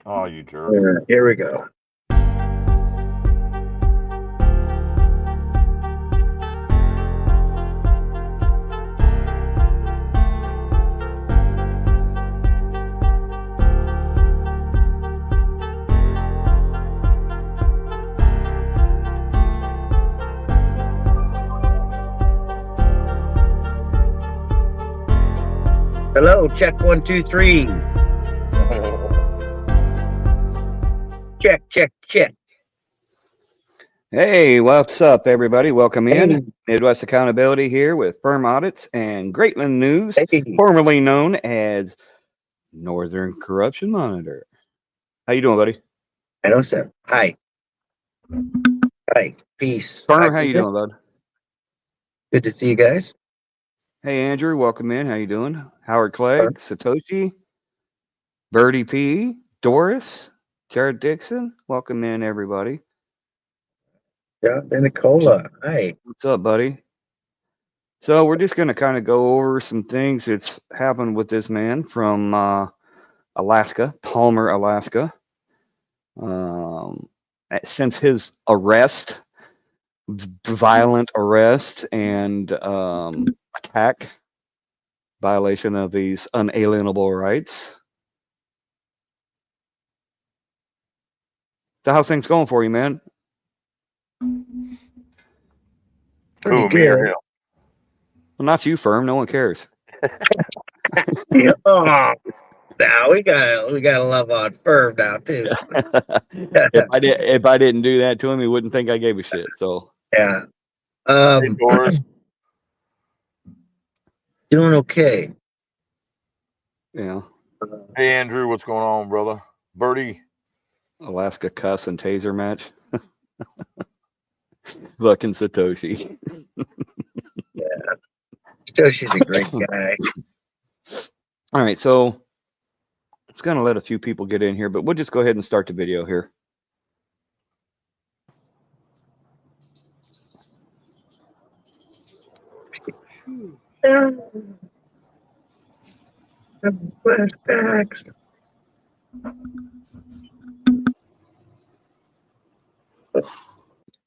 Oh, you jerk. Here we go. Hello, check 1, 2, 3. Check. Hey, what's up, everybody? Welcome in. Hey. Midwest Accountability here with Firm Audits and Greatland News, Hey. formerly known as Northern Corruption Monitor. How you doing, buddy? I know, sir. Hi. Peace. Firm, Hi, how you Peter. doing, bud? Good to see you guys. Hey, Andrew, welcome in. How you doing? Howard Clegg, Satoshi, Birdie P, Doris, Jared Dixon. Welcome in, everybody. Yeah, Nicola. Hi. What's up, buddy? So we're just going to kind of go over some things that's happened with this man from Alaska, Palmer, Alaska. Since his arrest, violent arrest and attack, violation of these unalienable rights. So how's things going for you, man? Who, me or him? Well, not you, Firm. No one cares. Yeah. Oh, now we got love on Firm now too. if I didn't do that to him, he wouldn't think I gave a shit. So yeah. Hey, Doris. Doing okay. Yeah. Hey, Andrew, what's going on, brother? Birdie. Alaska cuss and taser match. Fucking Satoshi. Yeah. Satoshi's a great guy. All right, so it's going to let a few people get in here, but we'll just go ahead and start the video here. Flashbacks.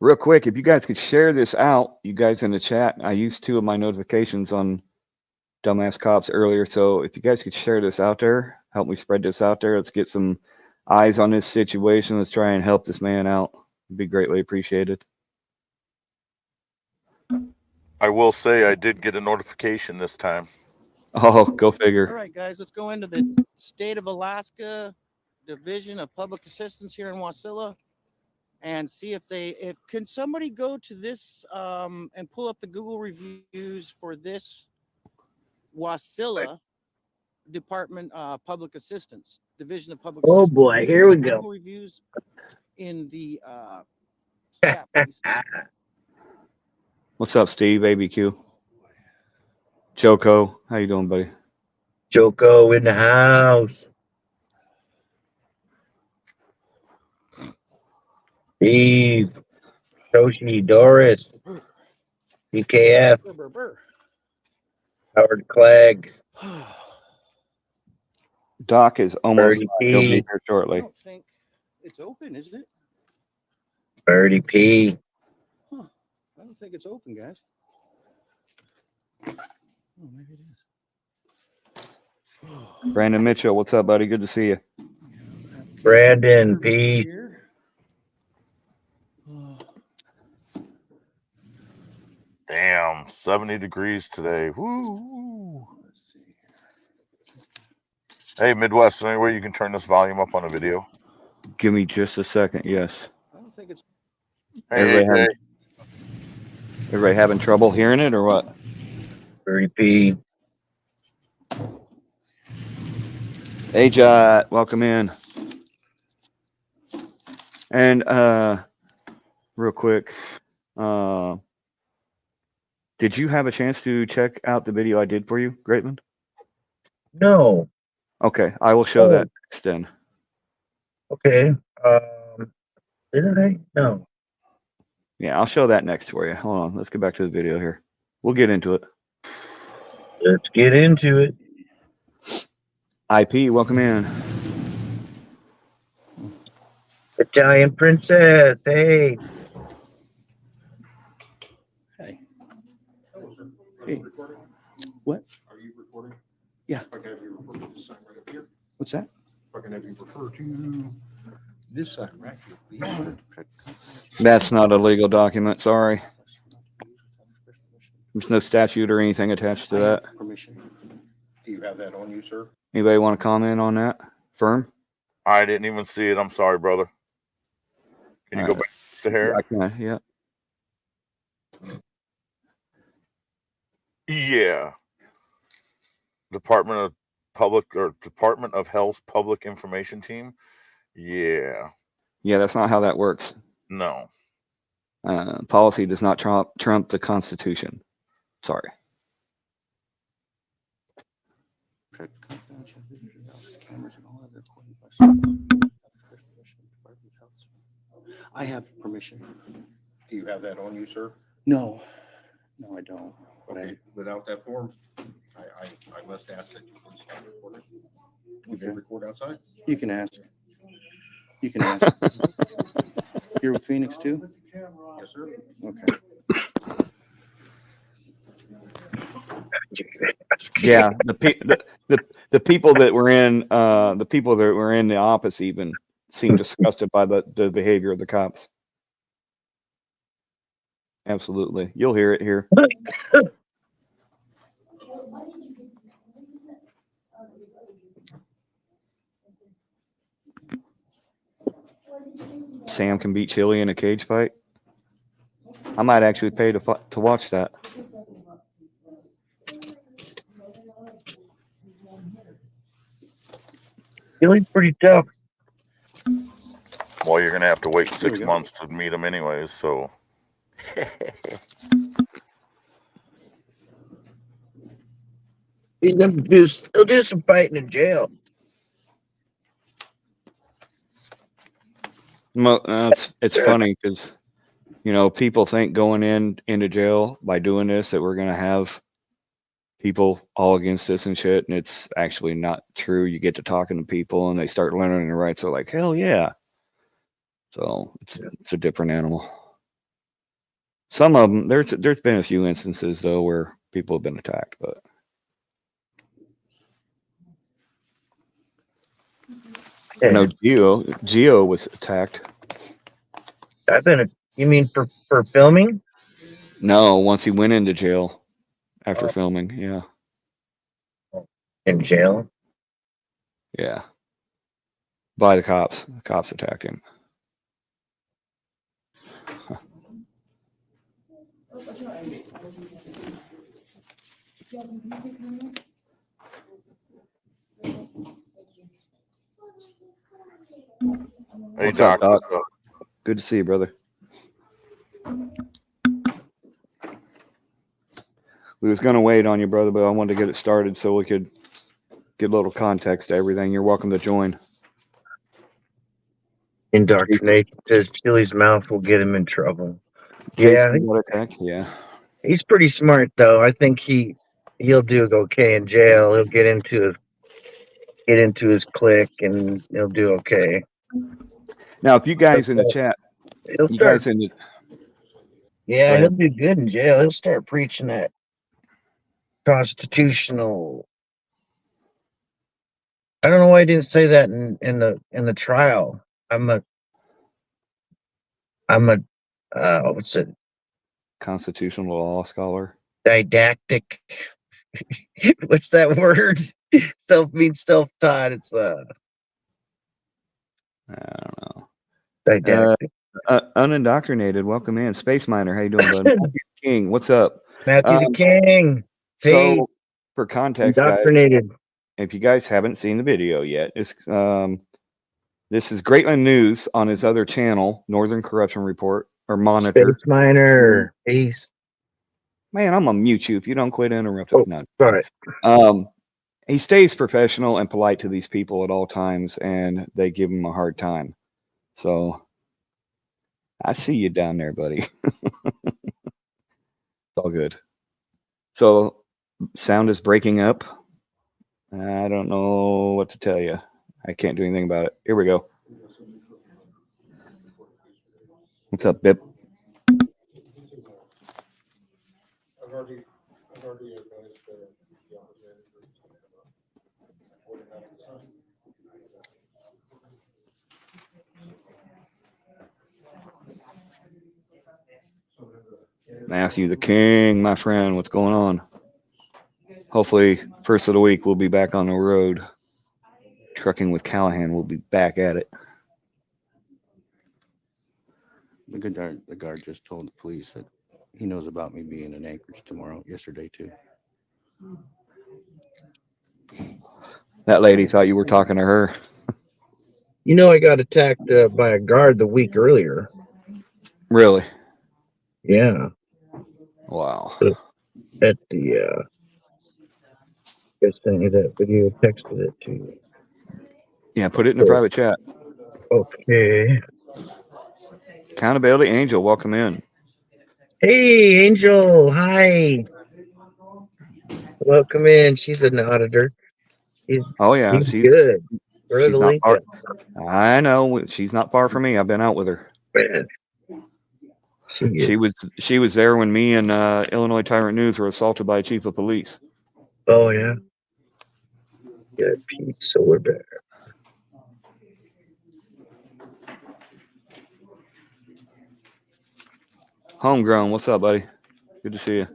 Real quick, if you guys could share this out, you guys in the chat, I used 2 of my notifications on Dumbass Cops earlier, so if you guys could share this out there, help me spread this out there. Let's get some eyes on this situation. Let's try and help this man out. It'd be greatly appreciated. I will say I did get a notification this time. Oh, go figure. All right, guys, let's go into the State of Alaska Division of Public Assistance here in Wasilla and see if can somebody go to this and pull up the Google reviews for this Wasilla Department Public Assistance Division of Public Assistance. Oh boy, here we go. Google reviews in the chat, please. What's up, Steve? ABQ. Joko, how you doing, buddy? Joko in the house. Steve, Toshi, Doris, DKF, Howard Clegg. Doc is almost Birdie he'll P. be here I shortly. don't think it's open, is it? Birdie P. Huh. I don't think it's open, guys. Oh, maybe it is. Brandon Mitchell, what's up, buddy? Good to see you. Brandon P. Damn, 70 degrees today. Woo. Hey, Midwest, is there any way you can turn this volume up on the video? Give me just a second. Yes. I don't think it's. Hey, Everybody having trouble hearing it or what? Birdie P. Hey, Jot, welcome in. And real quick, did you have a chance to check out the video I did for you, Greatland? No. Okay, I will show that next then. Okay. Did I? No. Yeah, I'll show that next for you. Hold on, let's get back to the video here. We'll get into it. Let's get into it. IP, welcome in. Italian princess. Hey. Hey. Hey. What? Are you recording? Yeah. If I can have you refer to this sign right up here. What's that? If I can have you refer to this sign right here. That's not a legal document. Sorry. There's no statute or anything attached to I that. have permission. Do you have that on you, sir? Anybody want to comment on that? Firm? I didn't even see it. I'm sorry, brother. Can you go back to hair? I can, yeah. Yeah. Department of Health's Public Information Team. Yeah. Yeah, that's not how that works. No. Policy does not trump the Constitution. Sorry. I have permission. Do you have that on you, sir? No, I don't. But Okay, without that form, I must ask that you please stop recording. You can record outside? you can ask. You can ask. You're with Phoenix too? Yes, sir. Okay. Yeah, the people that were in the office even seemed disgusted by the behavior of the cops. Absolutely. You'll hear it here. Sam can beat Chili in a cage fight. I might actually pay to watch that. Chili's pretty tough. Well, you're gonna have to wait Here we 6 go. months to meet him, anyways. So. He'll do some fighting in jail. It's funny because, you know, people think going into jail by doing this that we're gonna have people all against us and shit, and it's actually not true. You get to talking to people and they start learning their rights. They're like, hell yeah. So it's a different animal. Some of them, there's been a few instances though where people have been attacked, but I know Geo was attacked. You mean for filming? No, once he went into jail after filming, yeah. In jail? Yeah. By the cops. The cops attacked him. Hey, What's up, Doc? Doc? Good to see you, brother. We was gonna wait on you, brother, but I wanted to get it started so we could get a little context to everything. You're welcome to join. Indoctrination to Chili's mouth will get him in trouble. Jason got attacked? Yeah. He's pretty smart though. I think he'll do okay in jail. He'll get into his clique and he'll do okay. Now, if you guys in the chat, He'll you start. guys in the Yeah, Go he'll ahead. do good in jail. He'll start preaching that constitutional. I don't know why he didn't say that in the trial. I'm a what's it? constitutional law scholar. Didactic. What's that word? Self-taught. It's I don't know. didactic. Unindoctrinated. Welcome in. Space Miner. How you doing, bud? Matthew King. What's up? Matthew the King. Hey, So, for context, guys, indoctrinated. if you guys haven't seen the video yet, this is Greatland News on his other channel, Northern Corruption Report or Monitor. Space Miner. Peace. Man, I'm gonna mute you if you don't quit interrupting. Oh, No. sorry. He stays professional and polite to these people at all times, and they give him a hard time. So, I see you down there, buddy. It's all good. So, sound is breaking up. I don't know what to tell you. I can't do anything about it. Here we go. What's up, Bip? I've already advised the opportunity for Matthew the King, my friend, what's going on? Hopefully, first of the week, we'll be back on the road. Trucking with Callahan, we'll be back at it. The guard just told the police that he knows about me being in Anchorage yesterday too. That lady thought you were talking to her. You know, I got attacked by a guard the week earlier. Really? Yeah, Wow. at the I sent you that video, texted it to you. Yeah, put it in the private chat. Okay. Accountability Angel, welcome in. Hey, Angel. Hi. Welcome in. She's an auditor. Oh yeah, He's good. Where she's the not link far. at? I know she's not far from me. I've been out with her. Man, She was there when me and Illinois Tyrant News were assaulted by a chief of police. Oh yeah. Yeah, Pete Solar Bear. Homegrown, what's up, buddy? Good to see you.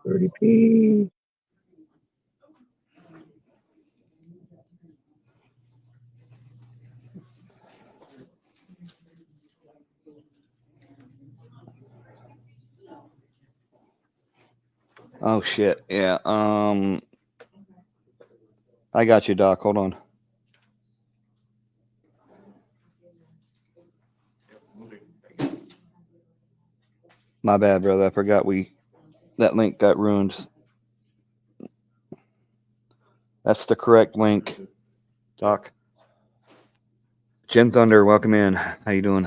Pretty Pete. Oh shit. Yeah. I got you, Doc. Hold on. My bad, brother. I forgot that link got ruined. That's the correct link, Doc. Jim Thunder, welcome in. How you doing?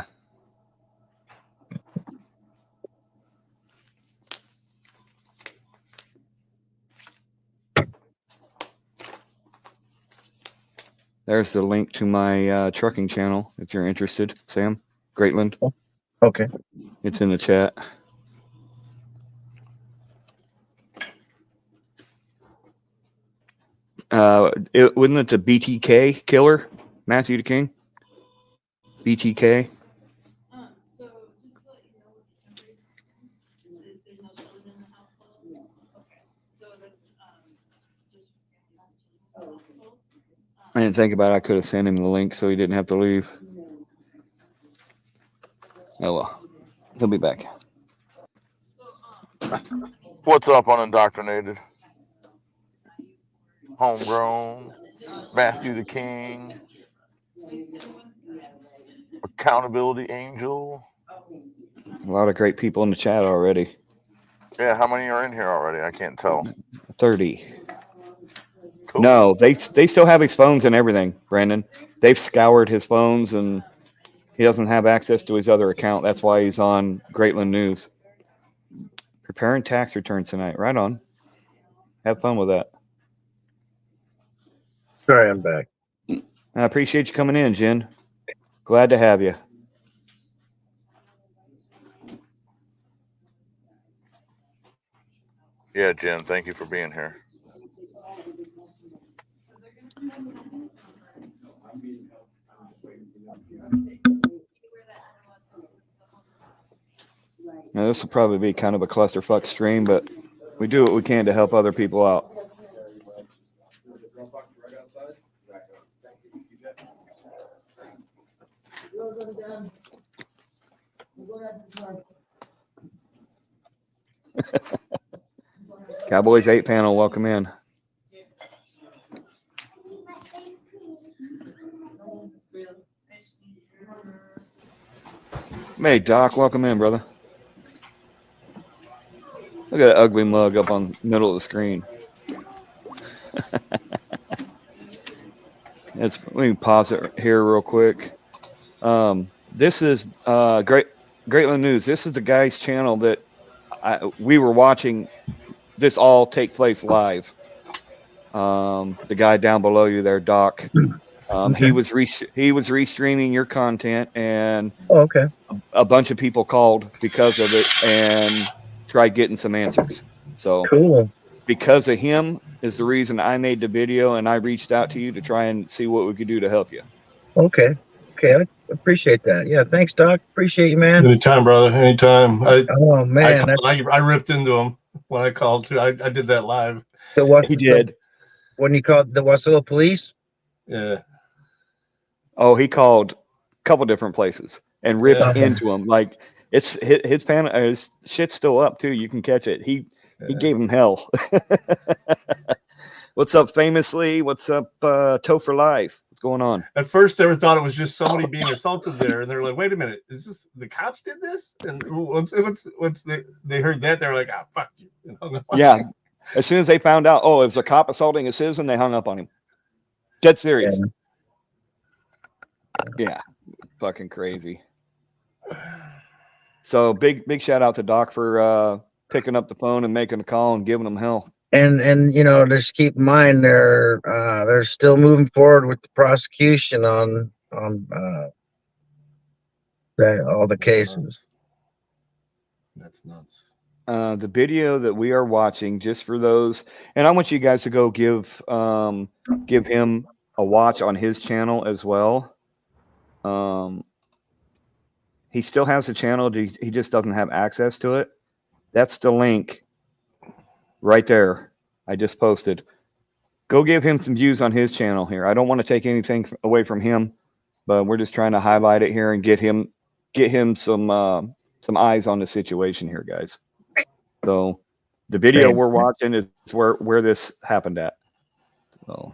There's the link to my trucking channel if you're interested, Sam. Greatland. Okay. It's in the chat. Wasn't it the BTK killer, Matthew the King? BTK. So just to let you know, with temporary assistance, there's no children in the household. Okay. So that's just children in the household. I didn't think about it. I could have sent him the link so he didn't have to leave. Oh well, he'll be back. What's up, unindoctrinated? Homegrown, Matthew the King, Accountability Angel. A lot of great people in the chat already. Yeah, how many are in here already? I can't tell. 30. Cool. No, they still have his phones and everything, Brandon. They've scoured his phones and he doesn't have access to his other account. That's why he's on Greatland News. Preparing tax returns tonight. Right on. Have fun with that. Sorry, I'm back. I appreciate you coming in, Jen. Glad to have you. Yeah, Jen, thank you for being here. Now, this will probably be kind of a clusterfuck stream, but we do what we can to help other people out. Cowboys 8 panel, welcome in. Hey, Doc, welcome in, brother. Look at that ugly mug up on the middle of the screen. Let me pause it here real quick. This is Greatland News. This is the guy's channel that we were watching this all take place live. The guy down below you there, Doc. He was restreaming your content, and Oh, okay. a bunch of people called because of it and tried getting some answers. So Cool. because of him is the reason I made the video, and I reached out to you to try and see what we could do to help you. Okay. Okay. I appreciate that. Yeah. Thanks, Doc. Appreciate you, man. Anytime, brother. Anytime. Oh man. I ripped into him when I called too. I did that live. He did. When you called the Wasilla police? Yeah. Oh, he called a couple different places and ripped Yeah. into him. Like it's his panel, his shit's still up too. You can catch it. He gave him hell. What's up, Famously? What's up, Toe for Life? What's going on? At first, they thought it was just somebody being assaulted there, and they're like, "Wait a minute, is this the cops did this?" And once they heard that, they're like, "Ah, fuck you." Yeah. As soon as they found out, oh, it was a cop assaulting a citizen, they hung up on him. Dead serious. Yeah. Fucking crazy. So big shout out to Doc for picking up the phone and making a call and giving them hell. And just keep in mind they're still moving forward with the prosecution on all the cases. That's nuts. The video that we are watching, just for those, and I want you guys to go give him a watch on his channel as well. He still has a channel, he just doesn't have access to it. That's the link right there. I just posted. Go give him some views on his channel here. I don't want to take anything away from him, but we're just trying to highlight it here and get him some eyes on the situation here, guys. So the video we're watching is where this happened at. So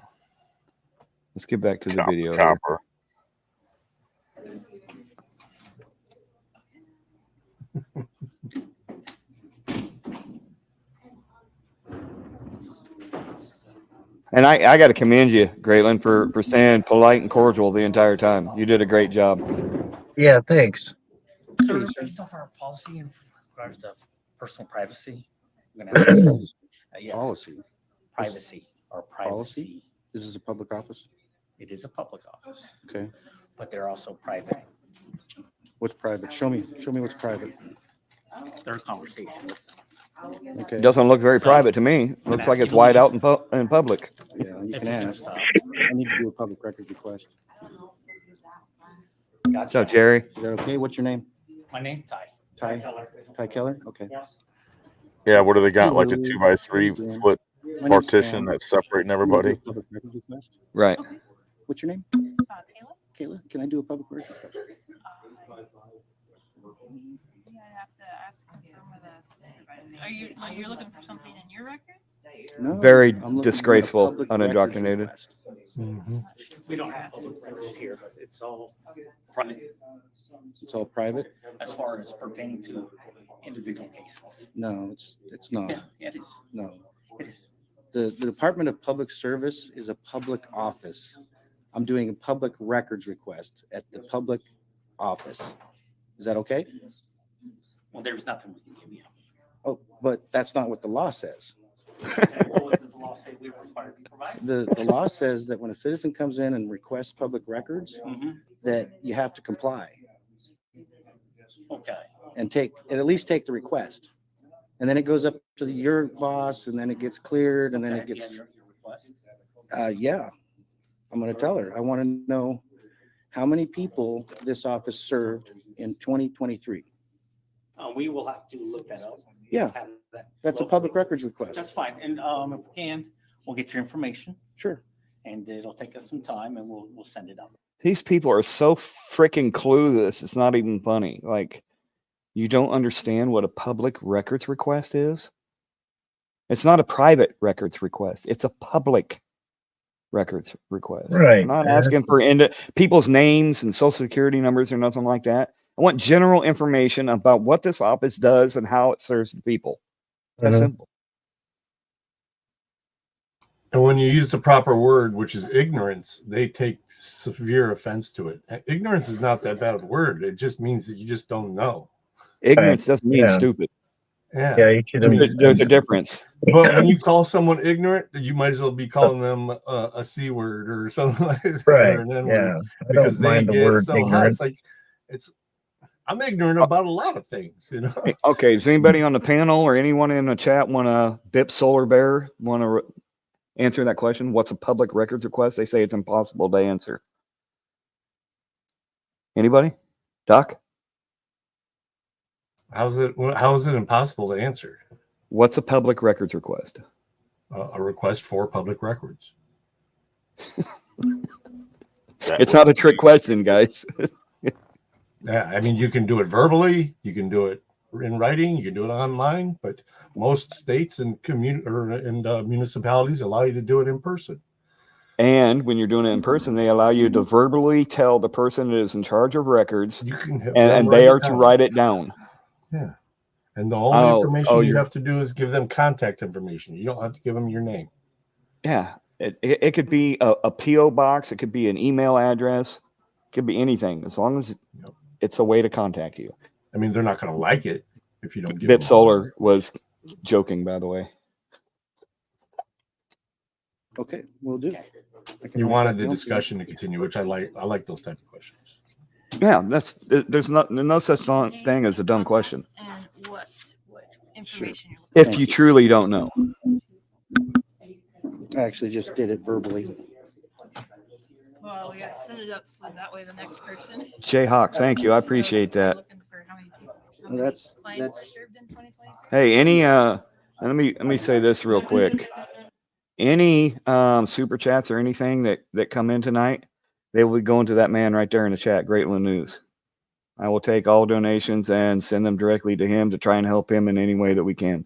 let's get back to the video. Chopper. And I got to commend you, Grayland, for staying polite and cordial the entire time. You did a great job. Yeah, thanks. So based off our policy in regards to personal privacy, I'm gonna ask you, yeah, Policy. privacy or privacy. This is a public office. It is a public office, Okay. but they're also private. What's private? Show me what's private. Their conversation. Okay. It doesn't look very private to me. Looks like it's wide out in public. Yeah, you If can you can ask. stop. I need to do a public records request. What's up, Jerry? Is that okay? What's your name? My name, Ty. Ty? Keller. Ty Keller? Okay. Yeah, what do they got? Like a 2x3 foot My name's partition Sam. that's separating Can I do everybody? a public records request? Right. What's your name? Kayla? Kayla, can I do a public records request? Yeah, I have to confirm with the supervisor. Are you looking for something in your records? No. Very I'm looking for a disgraceful, public records unindoctrinated. request. We don't have public records here, but it's all private It's all private? as far as pertaining to individual cases. No, it's not. Yeah, it is. No. It is. The Department of Public Service is a public office. I'm doing a public records request at the public office. Is that okay? Well, there's nothing we can give you. Oh, but that's not what the law says. Well, what does the law say we are required to provide? The law says that when a citizen comes in and requests public records, Mhm. that you have to comply Okay. and at least take the request. And then it goes up to your boss, and then it gets cleared, and then it Okay, gets, your request. yeah. I'm gonna tell her. I want to know how many people this office served in 2023. We will have to look that up. Yeah. Have that That's a located. public records request. That's fine. And if we can, we'll get your information Sure. and it'll take us some time and we'll send it up. These people are so freaking clueless. It's not even funny. Like, you don't understand what a public records request is? It's not a private records request. It's a public records request. Right. I'm not asking for people's names and social security numbers or nothing like that. I want general information about what this office does and how it serves the people. That's simple. And when you use the proper word, which is ignorance, they take severe offense to it. Ignorance is not that bad of a word. It just means that you just don't know. Ignorance doesn't mean Yeah. stupid. Yeah. Yeah, you should I have. mean, There's a difference. but when you call someone ignorant, you might as well be calling them a C word or something like that, Right. or an N word, Yeah. I because don't they mind the get word so hot. ignorant. It's like, I'm ignorant about a lot of things, you know. Okay, does anybody on the panel or anyone in the chat want to BIP Solar Bear want to answer that question? What's a public records request? They say it's impossible to answer. Anybody? Doc? How is it impossible to answer? What's a public records request? A request for public records. It's not a trick question, guys. Yeah, I mean, you can do it verbally, you can do it in writing, you can do it online, but most states and municipalities allow you to do it in person. And when you're doing it in person, they allow you to verbally tell the person that is in charge of records, You can have and they are to write it down. Yeah. And the only information you have to do is give them contact information. You don't have to give them your name. Yeah. It could be a P.O. box. It could be an email address. It could be anything, as long as it's a way to contact you. I mean, they're not going to like it if you don't give BIP them. Solar was joking, by the way. Okay, we'll do. You wanted the discussion to continue, which I like. I like those type of questions. Yeah, there's no such thing as a dumb question. And what information you're If you truly don't know. I actually just did it verbally. Well, we got to set it up so that way the next person. Jayhawk, thank you. I appreciate that. Looking for how many people, Well, that's clients were served in 2023. Hey, any let me say this real quick. Any super chats or anything that come in tonight, they will be going to that man right there in the chat, Greatland News. I will take all donations and send them directly to him to try and help him in any way that we can.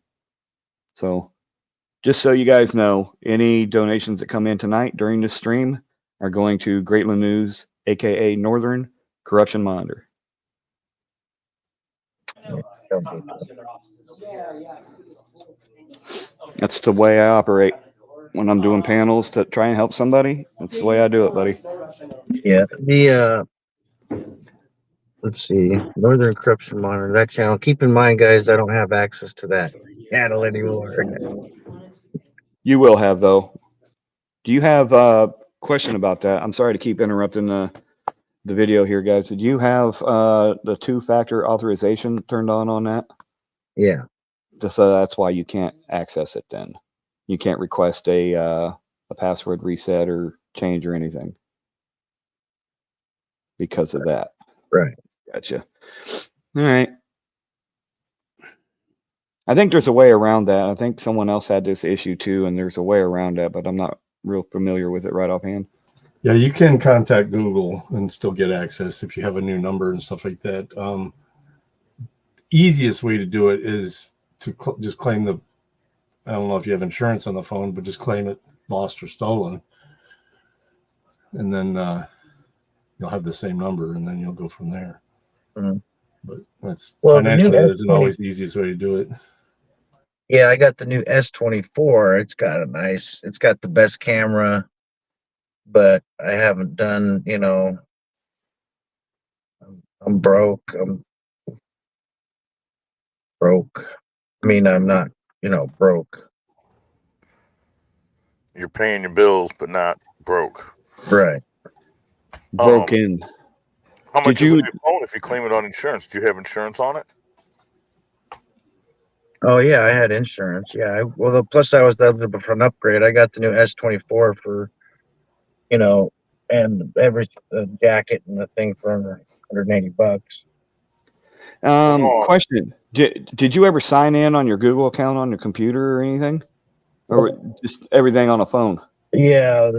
So just so you guys know, any donations that come in tonight during this stream are going to Greatland News, aka Northern Corruption Monitor. That's the way I operate. When I'm doing panels to try and help somebody, that's the way I do it, buddy. Yeah. Let's see. Northern Corruption Monitor, that channel. Keep in mind, guys, I don't have access to that channel anymore. You will have, though. Do you have a question about that? I'm sorry to keep interrupting the video here, guys. Did you have the two-factor authorization turned on that? Yeah. So that's why you can't access it then. You can't request a password reset or change or anything because of that. Right. Gotcha. All right. I think there's a way around that. I think someone else had this issue too, and there's a way around that, but I'm not real familiar with it right offhand. Yeah, you can contact Google and still get access if you have a new number and stuff like that. Easiest way to do it is to just claim the, I don't know if you have insurance on the phone, but just claim it lost or stolen. And then you'll have the same number, and then you'll go from there. Mhm. But that's Well, financially, that isn't S20 always the easiest way to do it. Yeah, I got the new S24. It's got the best camera, but I haven't done, I'm broke. I'm broke. I mean, I'm not, broke. You're paying your bills, but not broke. Right. Broken. How much Did is a you- new phone if you claim it on insurance? Do you have insurance on it? Oh yeah, I had insurance. Yeah. Plus I was eligible for an upgrade. I got the new S24 for, and the jacket and the thing for under $180. Question. Did you ever sign in on your Google account on your computer or anything? Or just everything on a phone? Yeah,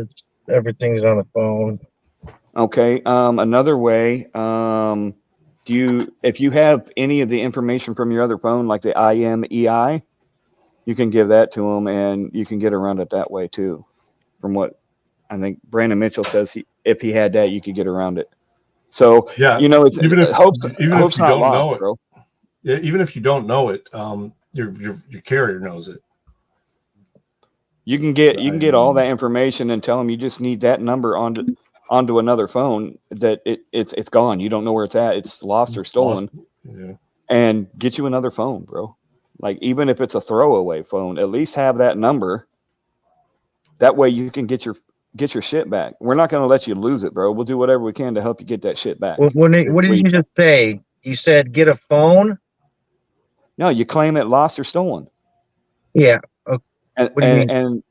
everything's on the phone. Okay. Another way, if you have any of the information from your other phone, like the IMEI, you can give that to them and you can get around it that way too. From what I think Brandon Mitchell says, if he had that, you could get around it. So, yeah, it's hope's you not don't lost, know it, bro. Yeah, even if you don't know it, your carrier knows it. You can get all that information and tell them you just need that number onto another phone, that it's gone. You don't know where it's at. It's lost or stolen. Yeah. And get you another phone, bro. Like, even if it's a throwaway phone, at least have that number. That way you can get your shit back. We're not going to let you lose it, bro. We'll do whatever we can to help you get that shit back. What did you just say? You said get a phone? No, you claim it lost or stolen. Yeah. Okay. What do you mean? And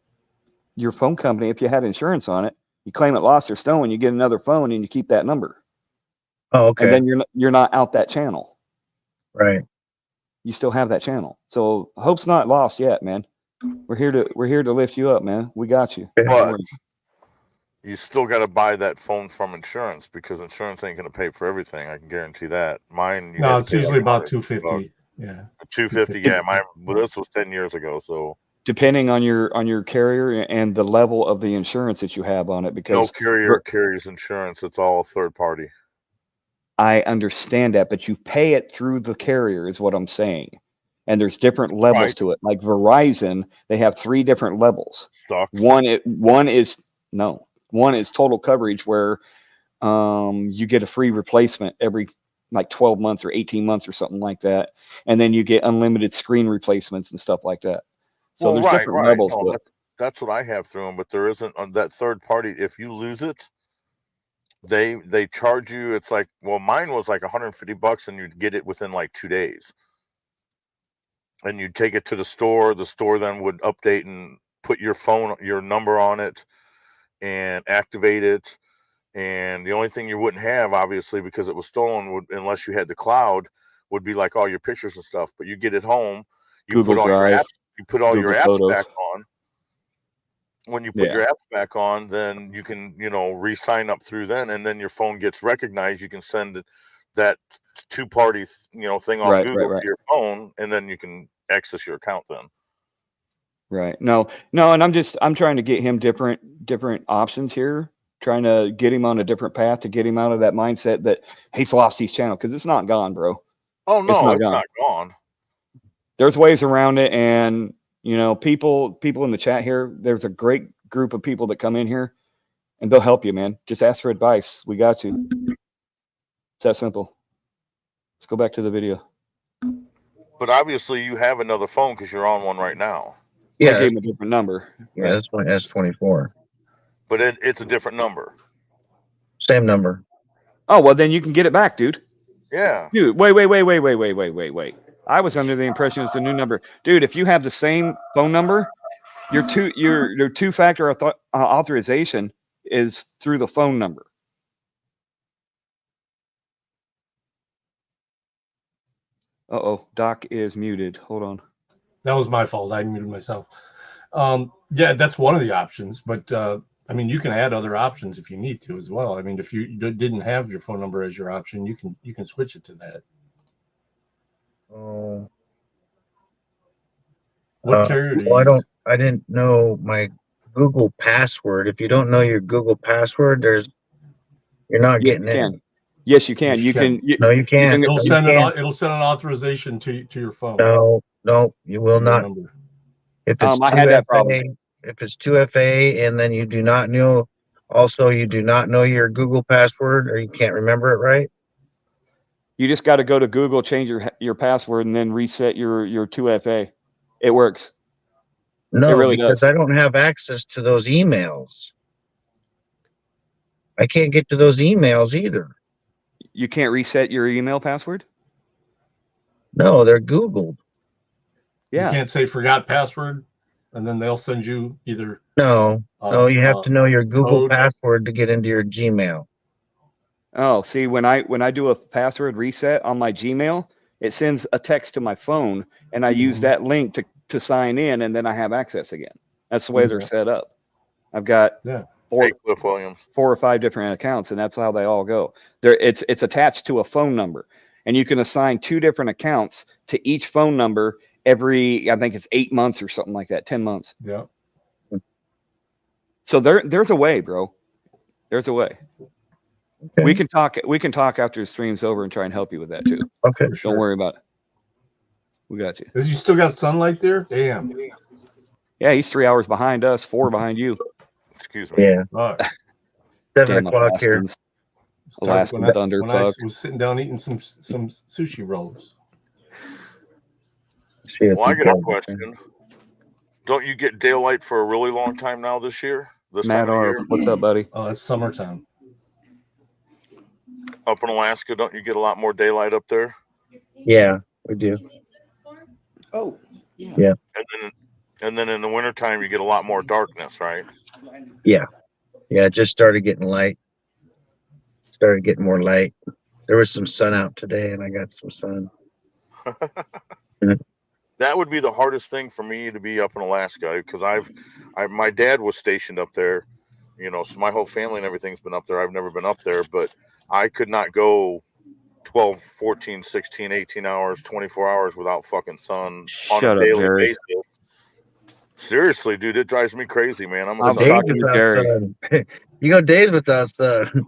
your phone company, if you had insurance on it, you claim it lost or stolen, you get another phone and you keep that number. Oh, okay. And then you're not out that channel. Right. You still have that channel. So hope's not lost yet, man. We're here to lift you up, man. We got you. But you still got to buy that phone from insurance because insurance ain't going to pay for everything. I can guarantee that. Mine, you No, had to it's pay usually like about $150. $250. Yeah. $250. Yeah, mine. Well, this was 10 years ago, so Depending on your carrier and the level of the insurance that you have on it, no because carrier carries insurance. It's all third party. I understand that, but you pay it through the carrier is what I'm saying. And there's different levels to it. Like Verizon, they have 3 different levels. Sucks. One is total coverage where you get a free replacement every like 12 months or 18 months or something like that. And then you get unlimited screen replacements and stuff like that. So there's different levels to it. That's what I have through them, but there isn't on that third party. If you lose it, they charge you. It's like, well, mine was like $150 and you'd get it within like 2 days. And you'd take it to the store. The store then would update and put your number on it and activate it. And the only thing you wouldn't have, obviously, because it was stolen, unless you had the cloud, would be like all your pictures and stuff. But you get it home, you Google put all Drive, your apps, your apps Photos. back on. When you put your apps back on, then you can, re-sign up through then, and then your phone gets recognized. You can send that two-party, thing off Google to your phone, and then you can access your account then. Right. No, and I'm trying to get him different options here, trying to get him on a different path to get him out of that mindset that he's lost his channel, because it's not gone, bro. Oh no, it's not gone. There's ways around it, and people in the chat here, there's a great group of people that come in here and they'll help you, man. Just ask for advice. We got you. It's that simple. Let's go back to the video. But obviously you have another phone because you're on one right now. Yeah, I gave him a different number. Yeah, that's my S24. But it's a different number. Same number. Oh, well, then you can get it back, dude. Yeah. Dude, wait. I was under the impression it's a new number. Dude, if you have the same phone number, your two-factor authorization is through the phone number. Uh-oh, Doc is muted. Hold on. That was my fault. I muted myself. Yeah, that's one of the options. But, I mean, you can add other options if you need to as well. I mean, if you didn't have your phone number as your option, you can switch it to that. Oh. What carrier do you use? I didn't know my Google password. If you don't know your Google password, you're not getting in. Yes, you can. You can't. It'll send an authorization to your phone. No, you will not. If it's I had that problem. If it's 2FA and then you do not know, also you do not know your Google password or you can't remember it right. You just got to go to Google, change your password, and then reset your 2FA. It works. No, it really because does. I don't have access to those emails. I can't get to those emails either. You can't reset your email password? No, they're Googled. Yeah. You can't say forgot password, and then they'll send you either. No, you have to know your Google password to get into your Gmail. Oh, see, when I do a password reset on my Gmail, it sends a text to my phone, and I use that link to sign in, and then I have access again. That's the way they're set up. I've got 4 or 5 different accounts, and that's how they all go. It's attached to a phone number, and you can assign 2 different accounts to each phone number every, I think it's 8 months or something like that, 10 months. Yeah. So there's a way, bro. There's a way. Okay. We can talk after the stream's over and try and help you with that too. Okay. Don't worry about it. We got you. You still got sunlight there? Damn. Yeah, he's 3 hours behind us, 4 behind you. Excuse me. Yeah. All right. 7 o'clock here. Alaskan thunder. When I was sitting down eating some sushi rolls. See if Well, I he got a does it. question. Don't you get daylight for a really long time now this year? This Matt time of the R, year? what's up, buddy? Oh, it's summertime. Up in Alaska, don't you get a lot more daylight up there? Yeah, we do. Oh, yeah. Yeah. And then in the wintertime, you get a lot more darkness, right? Yeah. Yeah, it just started getting light. Started getting more light. There was some sun out today, and I got some sun. That would be the hardest thing for me to be up in Alaska because my dad was stationed up there, you know, so my whole family and everything's been up there. I've never been up there, but I could not go 12, 14, 16, 18 hours, 24 hours without fucking sun on a Shut up, daily Jerry. basis. Seriously, dude, it drives me crazy, man. I'm a I'm sun talking guy. to Jerry. sun. You go days without sun.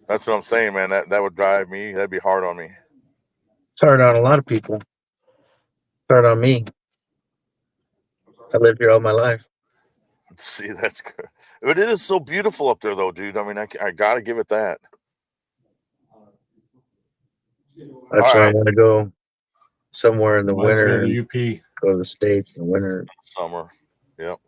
That's what I'm saying, man. That would drive me. That'd be hard on me. It's hard on a lot of people. It's hard on me. I lived here all my life. See, that's good. But it is so beautiful up there, though, dude. I mean, I gotta give it that. That's All why I right. want to go somewhere in the Reminds me winter of and the UP. go to the States in the winter. Summer. Yep.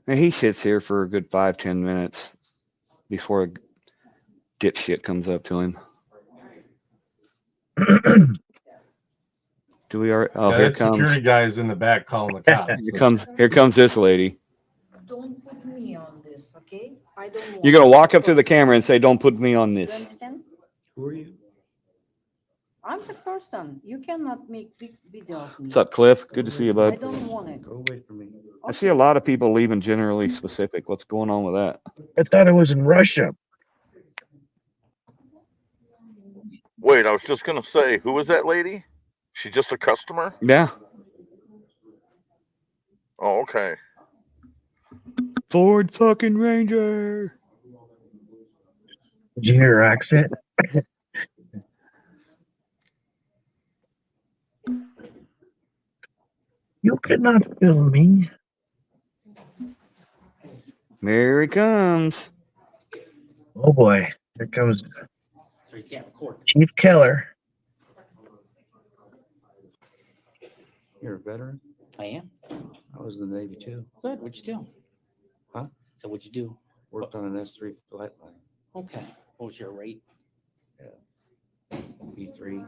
And he sits here for a good 5-10 minutes before a dipshit comes up to him. Do we already? Oh, Yeah, here that comes. security guy is in the back calling the cops. Here comes this lady. Don't put me on this, okay? I don't want. You're gonna walk up to the camera and say, "Don't put me on You this." understand? Who are you? I'm the person. You cannot make big video of me. What's up, Cliff? Good to see you, I bud. don't want it. Go away from me. I see a lot of people leaving generally specific. What's going on with that? I thought it was in Russia. Wait, I was just gonna say, who was that lady? She just a customer? Yeah. Oh, okay. Ford fucking Ranger. Did you hear her accent? You cannot film me. Here he comes. Oh boy, here comes So you can't record. Chief Keller. You're a veteran? I am. I was in the Navy too. Good. What'd you do? Huh? So what'd you do? Worked on an S3 flight line, Okay. What was your rate? B3.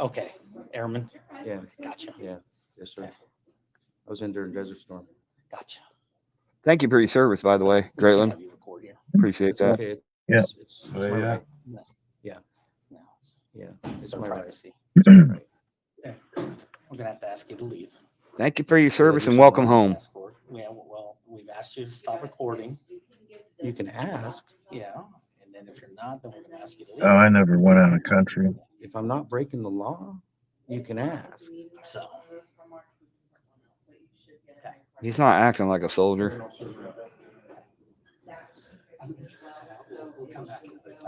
Okay. Airman. Yeah, Gotcha. yeah, yes, sir. I was in during Desert Storm. Gotcha. Thank you for your service, by the way, We can Greatland. have you record here. Appreciate It's that. okay. Yeah. It's Oh, my yeah. right. No, Yeah, it's it's our my right. privacy. It's my right. Okay. We're gonna have to ask you to leave. Thank you for your service do and some welcome work. home. Escort. Yeah. Well, we've asked you to stop recording. You can ask. Yeah. And then if you're not, then we're gonna ask you to leave. Oh, I never went out of the country. If I'm not breaking the law, you can ask. So. Okay. He's not acting like a soldier.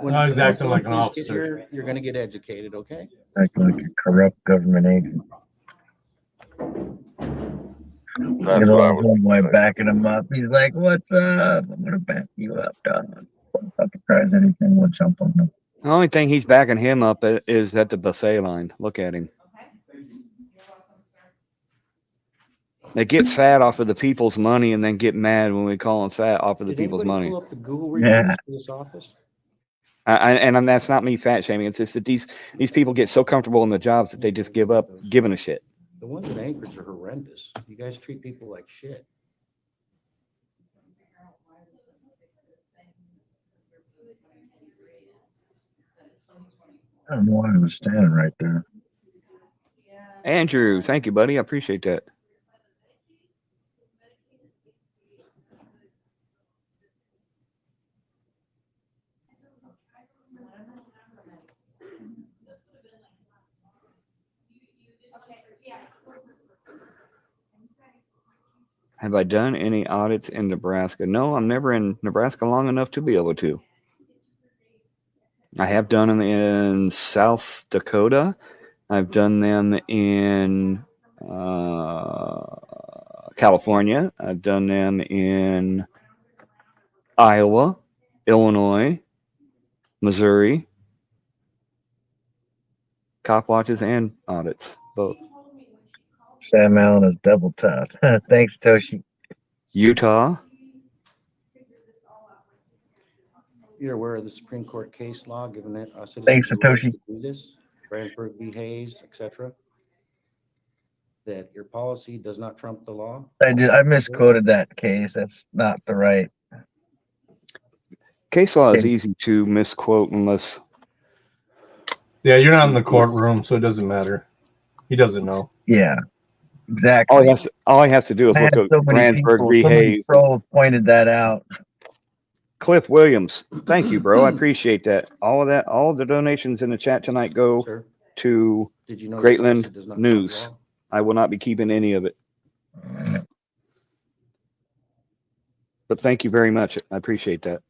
When No, he's acting like an police get officer. here, you're gonna get educated, okay? Acting like a corrupt government agent. That's what I was Homeboy gonna say. backing him up. He's like, "What's up? I'm gonna back you up, dog. If I tries anything, we'll jump on them." The only thing he's backing him up is at the buffet line. Look at him. They get fat off of the people's money and then get mad when we call them fat off of the Did people's anybody money. pull up the Google Yeah. reviews for this office? And that's not me fat shaming. It's just that these people get so comfortable in the jobs that they just give up giving a shit. The ones in Anchorage are horrendous. You guys treat people like shit. I don't know why I was standing right there. Andrew, thank you, buddy. I appreciate that. Have I done any audits in Nebraska? No, I'm never in Nebraska long enough to be able to. I have done them in South Dakota. I've done them in California. I've done them in Iowa, Illinois, Missouri. Cop watches and audits, both. Sam Allen is double tough. Thanks, Toshi. Utah. You're aware of the Supreme Court case law giving it Thanks, citizens the right Satoshi. to do this, Brandsburg v. Hayes, etc. That your policy does not trump the law. I misquoted that case. That's not the right. Case law is easy to misquote unless. Yeah, you're not in the courtroom, so it doesn't matter. He doesn't know. Yeah, exactly. All he has to do is look at Brandsburg v. Hayes. Trolls pointed that out. Cliff Williams, thank you, bro. I appreciate that. All of the donations in the chat tonight go to Greatland News. I will not be keeping any of it. But thank you very much. I appreciate that.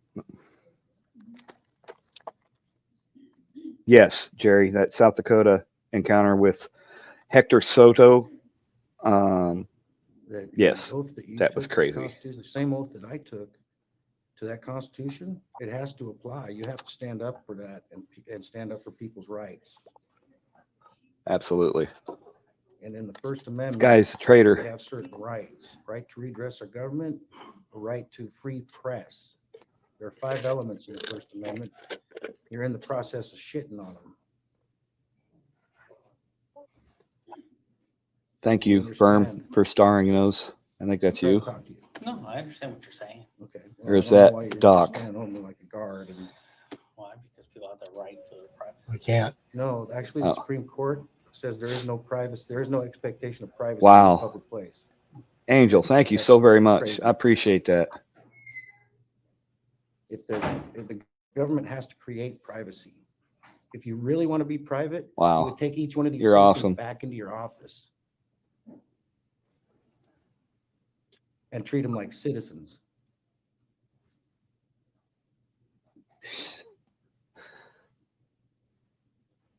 Yes, Jerry, that South Dakota encounter with Hector Soto. Yes, that was crazy. The same oath that I took to that Constitution, it has to apply. You have to stand up for that and stand up for people's rights. Absolutely. And in the First Amendment, guy's a traitor. We have certain rights: right to redress our government, a right to free press. There are 5 elements in the First Amendment. You're in the process of shitting on them. Thank you, Firm, for starring those. I think that's you. No, I understand what you're saying. Okay. Or is that Doc? Like a guard and Why? Because people have the right to privacy. I can't. no, actually, the Supreme Court says there is no privacy. There is no expectation of privacy Wow. in a public place. Angel, thank you so very much. I appreciate that. If the government has to create privacy, if you really want to be private, Wow. you would take each one of these You're citizens awesome. back into your office and treat them like citizens.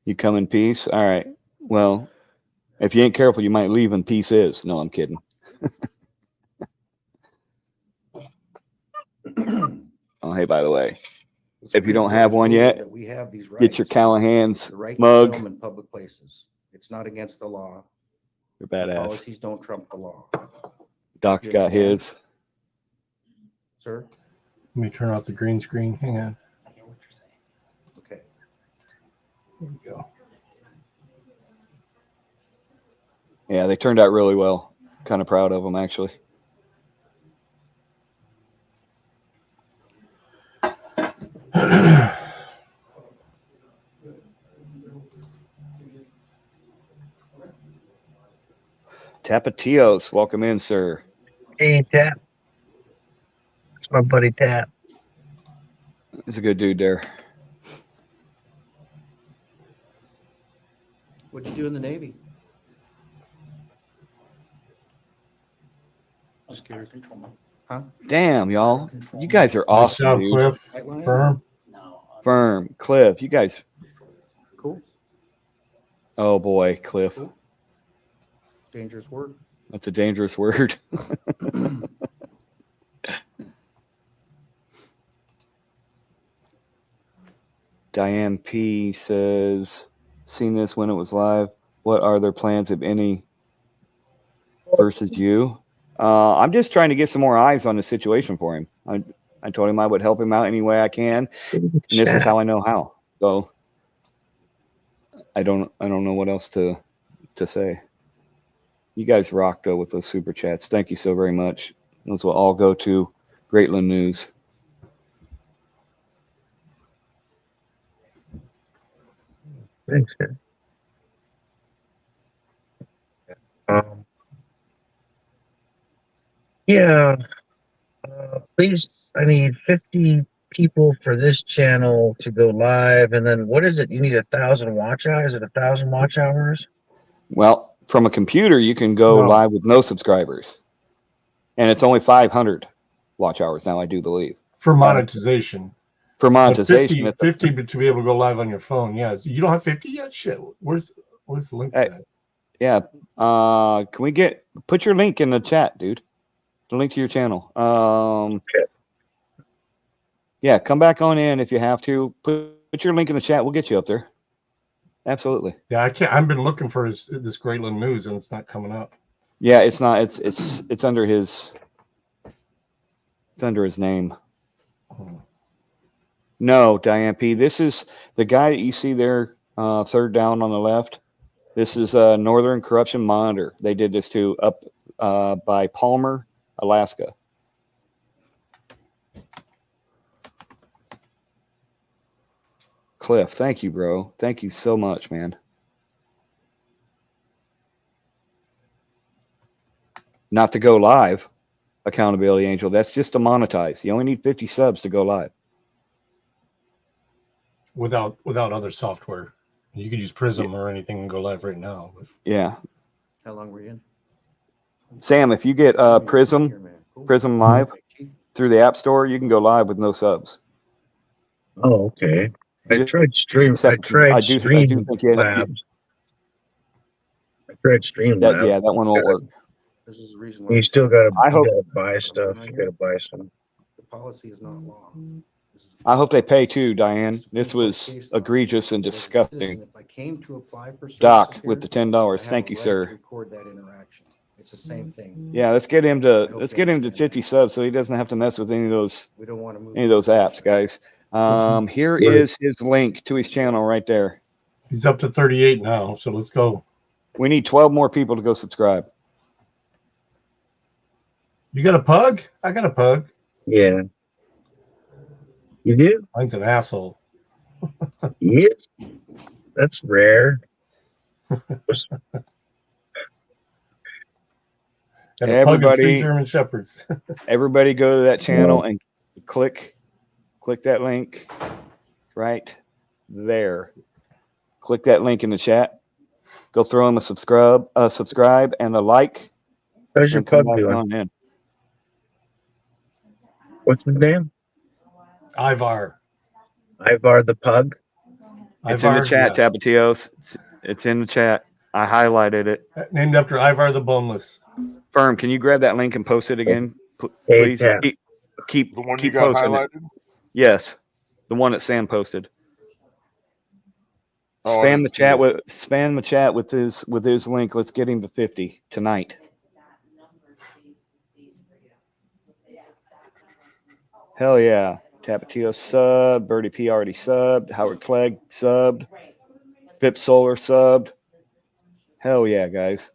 You come in peace? All right. Well, if you ain't careful, you might leave and peace is. No, I'm kidding. Oh, hey, by the way, if you don't have one yet, that we have these rights, get your Callahan's the right to mug. film in public places. It's not against the law. You're The badass. policies don't trump the law. Doc's You got understand? his. Sir? Let me turn off the green screen. Hang on. I hear what you're saying. Okay. There we go. Yeah, they turned out really well. Kind of proud of them, actually. Tapatios, welcome in, sir. Hey, Tap. It's my buddy Tap. He's a good dude there. What'd you do in the Navy? Just curious. Huh? Damn, y'all. You guys are Nice awesome, job, dude. Cliff. Flightline? Firm. No. Firm, Cliff, you guys. Cool. Oh boy, Cliff. Dangerous word. That's a dangerous word. Diane P says, seen this when it was live. What are their plans, if any, versus you? I'm just trying to get some more eyes on the situation for him. I told him I would help him out any way I can, and this is how I know how. So I don't know what else to say. You guys rock though with those super chats. Thank you so very much. Those will all go to Greatland News. Thanks, man. Yeah. Please, I need 50 people for this channel to go live. And then what is it? You need 1,000 watch hours? Is it 1,000 watch hours? Well, from a computer, you can go No. live with no subscribers. And it's only 500 watch hours now, I do believe. For monetization. For But monetization. 50 to be able to go live on your phone. Yes. You don't have 50 yet? Shit. Where's the link to that? Yeah. Can we put your link in the chat, dude? The link to your channel. Yeah, come back on in if you have to. Put your link in the chat. We'll get you up there. Absolutely. Yeah, I can't. I've been looking for this Greatland News, and it's not coming up. Yeah, it's not. It's under his. It's under his name. No, Diane P. This is the guy that you see there, third down on the left. This is Northern Corruption Monitor. They did this too up by Palmer, Alaska. Cliff, thank you, bro. Thank you so much, man. Not to go live, Accountability Angel. That's just to monetize. You only need 50 subs to go live. Without other software. You could use Prism or anything and go live right now. But. Yeah. How long were you in? Sam, if you get Prism Live through the App Store, you can go live with no subs. Oh, okay. I tried I do think Streamlabs. I tried Streamlabs. Yeah, that one won't work. This is the reason why You still gotta, I hope, gotta buy stuff. You gotta buy some. the policy is not law. I hope they pay too, Diane. This was egregious and disgusting. If I came to apply for Doc with the $10. Thank you, sir. Record that interaction. It's the same thing. Yeah, let's get him to 50 subs so he doesn't have to mess with any of those We don't want to move any of those apps, guys. Here is his link to his channel right there. He's up to 38 now, so let's go. We need 12 more people to go subscribe. You got a pug? I got a pug. Yeah. You do? Mine's an asshole. Yeah. That's rare. Got a pug and 3 German Shepherds. Everybody go to that channel and click that link right there. Click that link in the chat. Go throw him a subscribe and a like. How's your pug doing? What's his name? Ivar. Ivar the pug. It's in the chat, Tapatios. It's in the chat. I highlighted it. Named after Ivar the Boneless. Firm, can you grab that link and post it again, please? Keep the one keep you got posting highlighted? it. Yes, the one that Sam posted. Spam the chat with his link. Let's get him to 50 tonight. Hell yeah. Tapatio subbed. Birdie P already subbed. Howard Clegg subbed. Pip Solar subbed. Hell yeah, guys.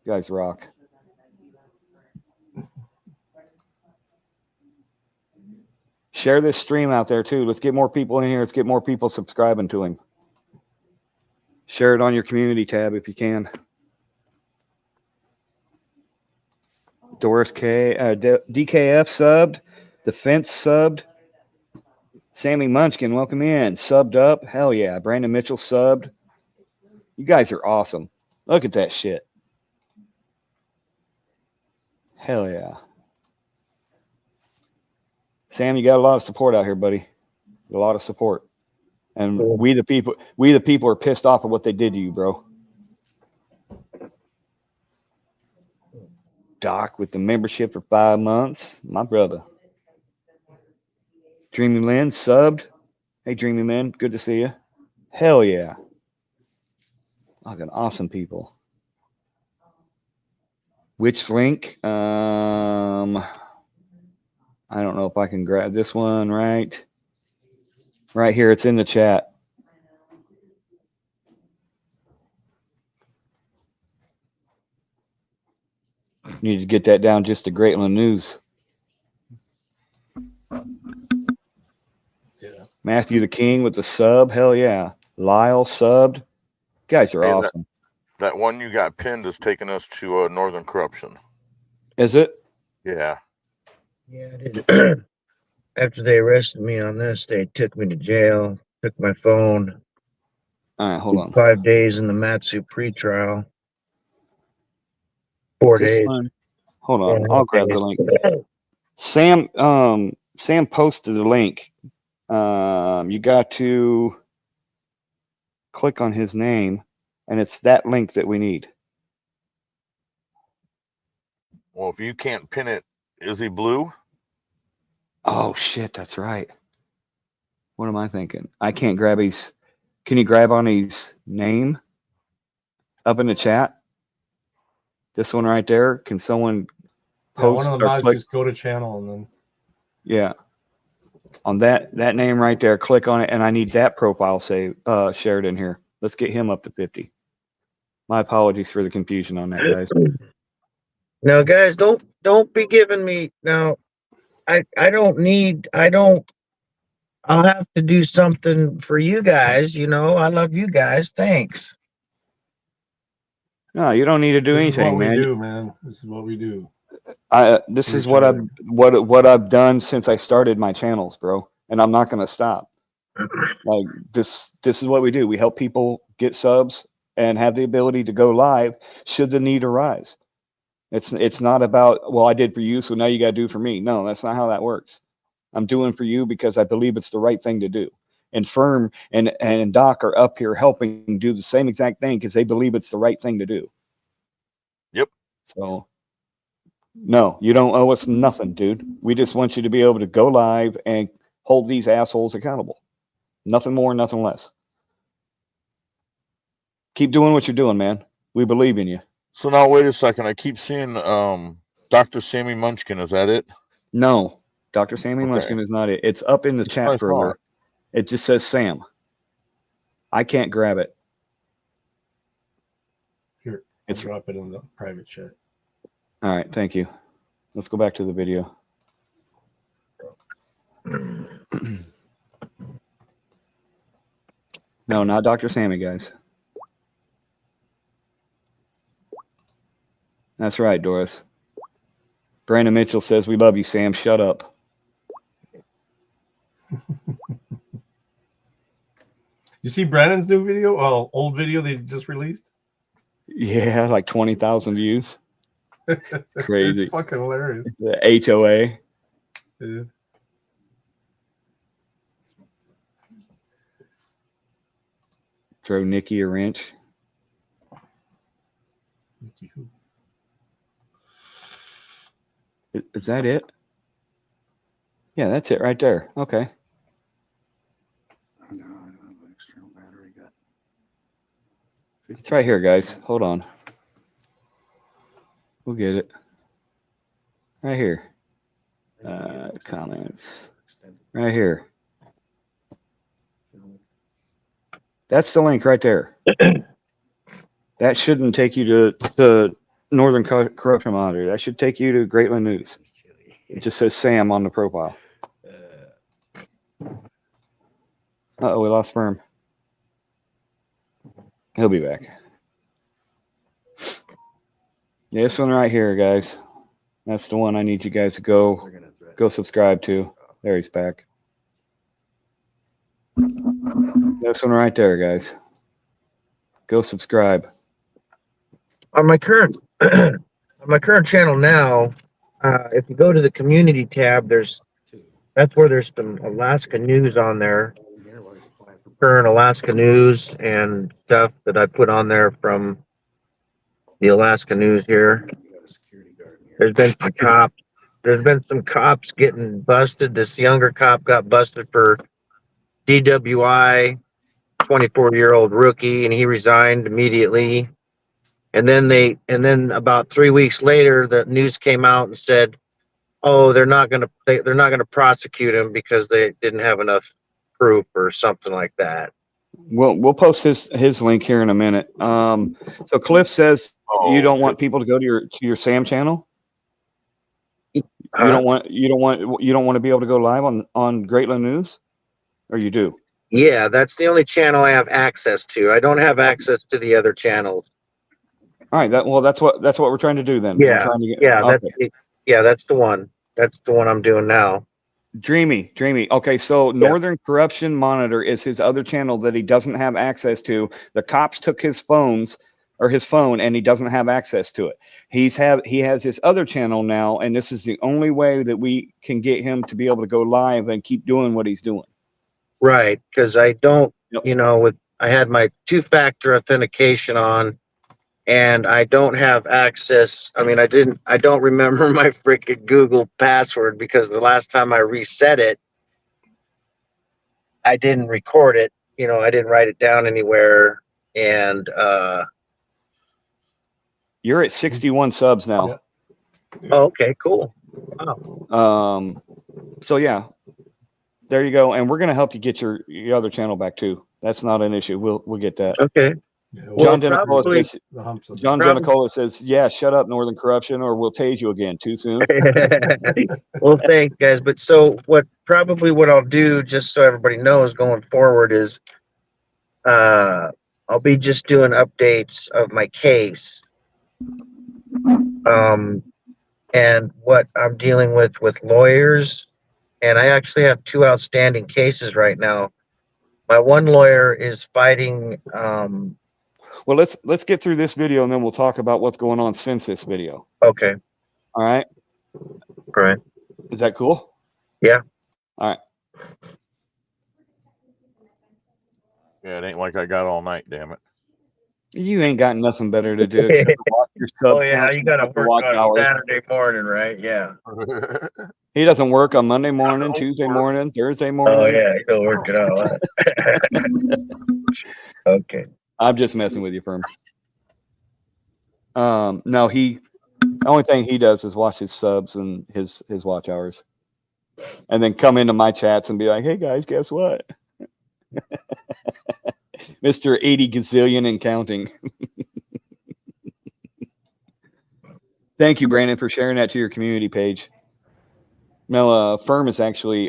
You guys rock. Share this stream out there too. Let's get more people in here. Let's get more people subscribing to him. Share it on your community tab if you can. Doris K, DKF subbed. Defense subbed. Sammy Munchkin, welcome in. Subbed up. Hell yeah. Brandon Mitchell subbed. You guys are awesome. Look at that shit. Hell yeah. Sam, you got a lot of support out here, buddy. A lot of support. And we the people are pissed off at what they did to you, bro. Doc with the membership for 5 months. My brother. Dreamy Lynn subbed. Hey, Dreamy Lynn, good to see you. Hell yeah. Fucking awesome people. Which link? I don't know if I can grab this one right here. It's in the chat. Need to get that down just to Greatland News. Yeah. Matthew the King with the sub. Hell yeah. Lyle subbed. You guys are awesome. That one you got pinned is taking us to Northern Corruption. Is it? Yeah. Yeah, I did. After they arrested me on this, they took me to jail, took my phone. All right, hold on. 5 days in the Matsu pretrial. 4 days. Hold on, I'll grab the link. Sam posted the link. You got to click on his name. And it's that link that we need. Well, if you can't pin it, is he blue? Oh shit, that's right. What am I thinking? I can't grab his. Can you grab on his name up in the chat? This one right there. Can someone Yeah, one post of the or mods click? just go to channel and then Yeah, on that name right there. Click on it, and I need that profile shared in here. Let's get him up to 50. My apologies for the confusion on that, guys. Now, guys, don't be giving me now. I don't. I'll have to do something for you guys. You know, I love you guys. Thanks. No, you don't need to do this is what anything, we man. do, man. This is what we do. This For is each what other. what I've done since I started my channels, bro, and I'm not gonna stop. Like this is what we do. We help people get subs and have the ability to go live should the need arise. It's not about, well, I did for you, so now you got to do for me. No, that's not how that works. I'm doing for you because I believe it's the right thing to do. And Firm and Doc are up here helping do the same exact thing because they believe it's the right thing to do. Yep. So, no, you don't owe us nothing, dude. We just want you to be able to go live and hold these assholes accountable. Nothing more, nothing less. Keep doing what you're doing, man. We believe in you. So now wait a second. I keep seeing Dr. Sammy Munchkin. Is that it? No, Dr. Sammy Okay. Munchkin is not it. It's up in the That's what I chat further. thought. It just says Sam. I can't grab it. Here, It's drop it in the private chat. all right. Thank you. Let's go back to the video. No, not Dr. Sammy, guys. That's right, Doris. Brandon Mitchell says, "We love you, Sam. Shut up." You see Brandon's new video? Oh, old video they just released? Yeah, like 20,000 views. Crazy. It's fucking hilarious. The HOA. Yeah. Throw Nikki a wrench. Is that it? Yeah, that's it right there. Okay. No, I don't have an external battery. Got It's right here, guys. Hold on. We'll get it. Right here. Comments. Right here. That's the link right there. That shouldn't take you to Northern Corruption Monitor. That should take you to Greatland News. It just says Sam on the profile. Uh-oh, we lost Firm. He'll be back. Yeah, this one right here, guys. That's the one I need you guys to go subscribe to. There, he's back. This one right there, guys. Go subscribe. On my current channel now, if you go to the community tab, that's where there's some Alaska news on there. Current Alaska news and stuff that I put on there from the Alaska news here. There's been some cops. There's been some cops getting busted. This younger cop got busted for DWI, 24-year-old rookie, and he resigned immediately. And then about 3 weeks later, the news came out and said, "Oh, they're not gonna prosecute him because they didn't have enough proof or something like that." We'll post his link here in a minute. So Cliff says you don't want people to go to your Sam channel. You don't want to be able to go live on Greatland News, or you do? Yeah, that's the only channel I have access to. I don't have access to the other channels. All right. That's what we're trying to do then. Yeah, We're trying to get, yeah, okay. that's the one. That's the one I'm doing now. Dreamy. Okay, so Northern Corruption Monitor is his other channel that he doesn't have access to. The cops took his phone, and he doesn't have access to it. He has this other channel now, and this is the only way that we can get him to be able to go live and keep doing what he's doing. Right, because I don't, Yep. you know, I had my two-factor authentication on, and I don't have access. I mean, I don't remember my freaking Google password because the last time I reset it, I didn't record it. You know, I didn't write it down anywhere. And You're at 61 subs now. oh, okay, cool. Wow. So yeah, there you go. And we're gonna help you get your other channel back too. That's not an issue. We'll get that. Okay. Yeah, Well, John Denicola probably, says, the humps of John probably Denicola says, yeah, shut up, Northern Corruption, or we'll tase you again. Too soon. well, thanks, guys. But so what I'll do, just so everybody knows going forward, is I'll be just doing updates of my case, and what I'm dealing with lawyers. And I actually have two outstanding cases right now. My one lawyer is fighting. Well, let's get through this video and then we'll talk about what's going on since this video. Okay. All right. All right. Is that cool? Yeah. All right. Yeah, it ain't like I got all night, damn it. You ain't got nothing better to do except to watch your sub Oh yeah, count you and got to fucking work watch on hours. Saturday morning, right? Yeah. He doesn't work on Monday morning, Tuesday morning, Thursday Oh morning. yeah, he'll work it out. Okay. I'm just messing with you, Firm. No, the only thing he does is watch his subs and his watch hours, and then come into my chats and be like, "Hey guys, guess what? Mr. 80 gazillion and counting." Thank you, Brandon, for sharing that to your community page. Now, Firm is actually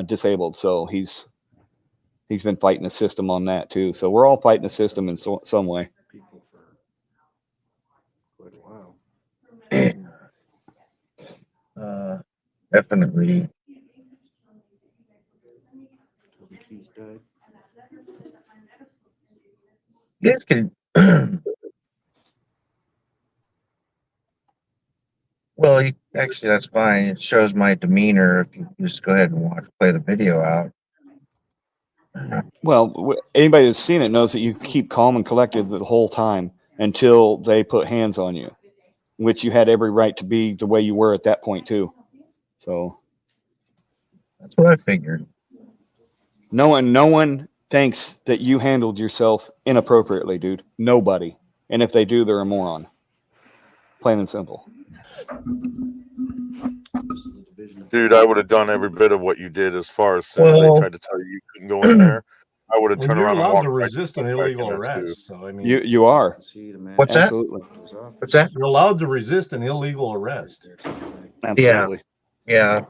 disabled, so he's been fighting the system on that too. So we're all fighting the system in some way. People for quite a while. Definitely. Toby Keith died. You guys can. Well, actually, that's fine. It shows my demeanor if you just go ahead and play the video out. Well, anybody that's seen it knows that you keep calm and collected the whole time until they put hands on you, which you had every right to be the way you were at that point too. So that's what I figured. No one thinks that you handled yourself inappropriately, dude. Nobody. And if they do, they're a moron. Plain and simple. Dude, I would have done every bit of what you did as far as soon as they tried to tell you couldn't go in there. I would have Well, turned you're around and allowed walked to right resist an back illegal in there, too. arrest. So I mean, You are. What's that? Absolutely. What's that? You're allowed to resist an illegal arrest. Absolutely. Yeah.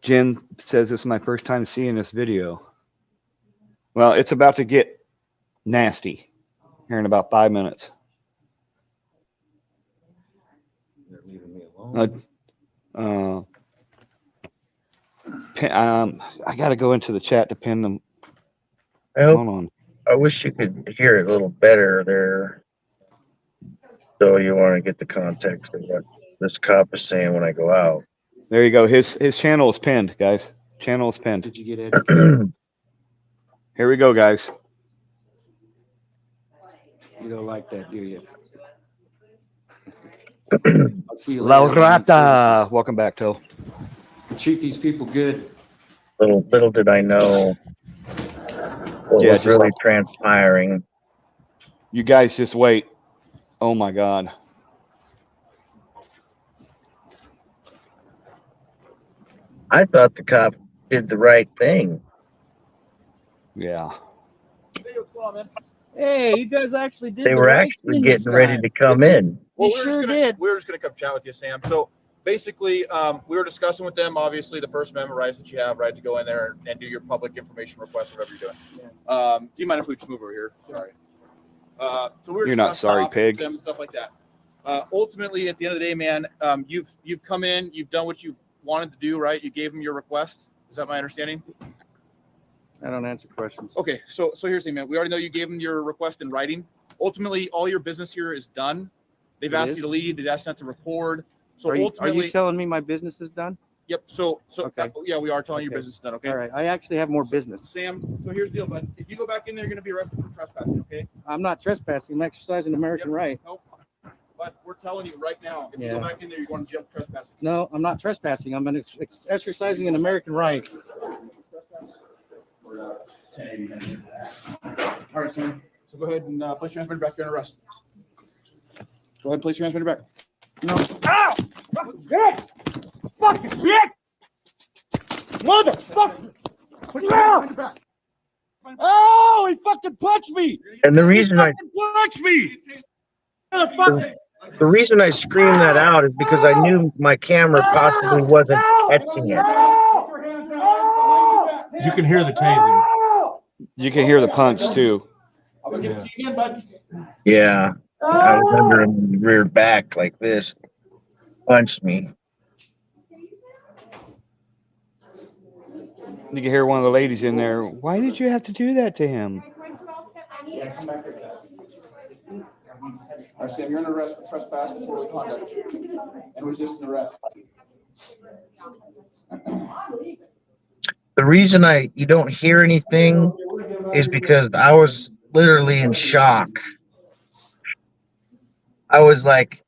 Jen says this is my first time seeing this video. Well, it's about to get nasty here in about 5 minutes. They're leaving me alone. I got to go into the chat to pin them. Hold on. I wish you could hear it a little better there. So you want to get the context of what this cop is saying when I go out. There you go. His channel is pinned, guys. Channel is pinned. Did you get educated? Here we go, guys. You don't like that, do you? I'll see you later. Laurata. Welcome back, Toe. Treat these people good. Little did I know what was really transpiring. You guys just wait. Oh my God. I thought the cop did the right thing. Yeah. Hey, you guys actually did. They the were right actually thing getting this ready time. to come in. Well, You sure we were just gonna come chat with you, Sam. So basically, we were discussing with them, obviously, the First Amendment rights that you have, right to go in there and do your public information request, whatever you're doing. Do you mind if we just move over here? Sorry. So we were You're not discussing sorry, options pig. with them and stuff like that. Ultimately, at the end of the day, man, you've come in, you've done what you wanted to do, right? You gave them your request. Is that my understanding? I don't answer questions. Okay, so here's the thing, man. We already know you gave them your request in writing. Ultimately, all your business here is done. They've It asked is? you to leave. They've asked not to record. So Are you ultimately, telling me my business is done? Yep. So Okay. yeah, we are telling your Okay. business then. Okay. All right. I actually have more business. Sam. So here's the deal, bud. If you go back in there, you're going to be arrested for trespassing. Okay. I'm not trespassing. I'm exercising American Yep. right. Nope. But we're telling you right now, if you Yeah. go back in there, you're going to jail for trespassing. No, I'm not trespassing. I'm exercising an American right. All right, Sam. So go ahead and place your hands behind your back. You're under arrest. Go ahead and place your hands behind your back. No. Ow! Bitch! Fucking bitch! Motherfucker! No! Oh, he fucking punched me! And the reason I Fucking punched me! Motherfucker! the reason I screamed that out is because I knew my camera possibly wasn't catching it. You can hear the tasing. You can hear the punch too. I'm going to give it to you again, bud. Yeah. I was under him, reared back like this. Punched me. You can hear one of the ladies in there. Why did you have to do that to him? All right, Sam, you're under arrest for trespass, disorderly conduct, and resisting arrest. The reason you don't hear anything is because I was literally in shock. I was like,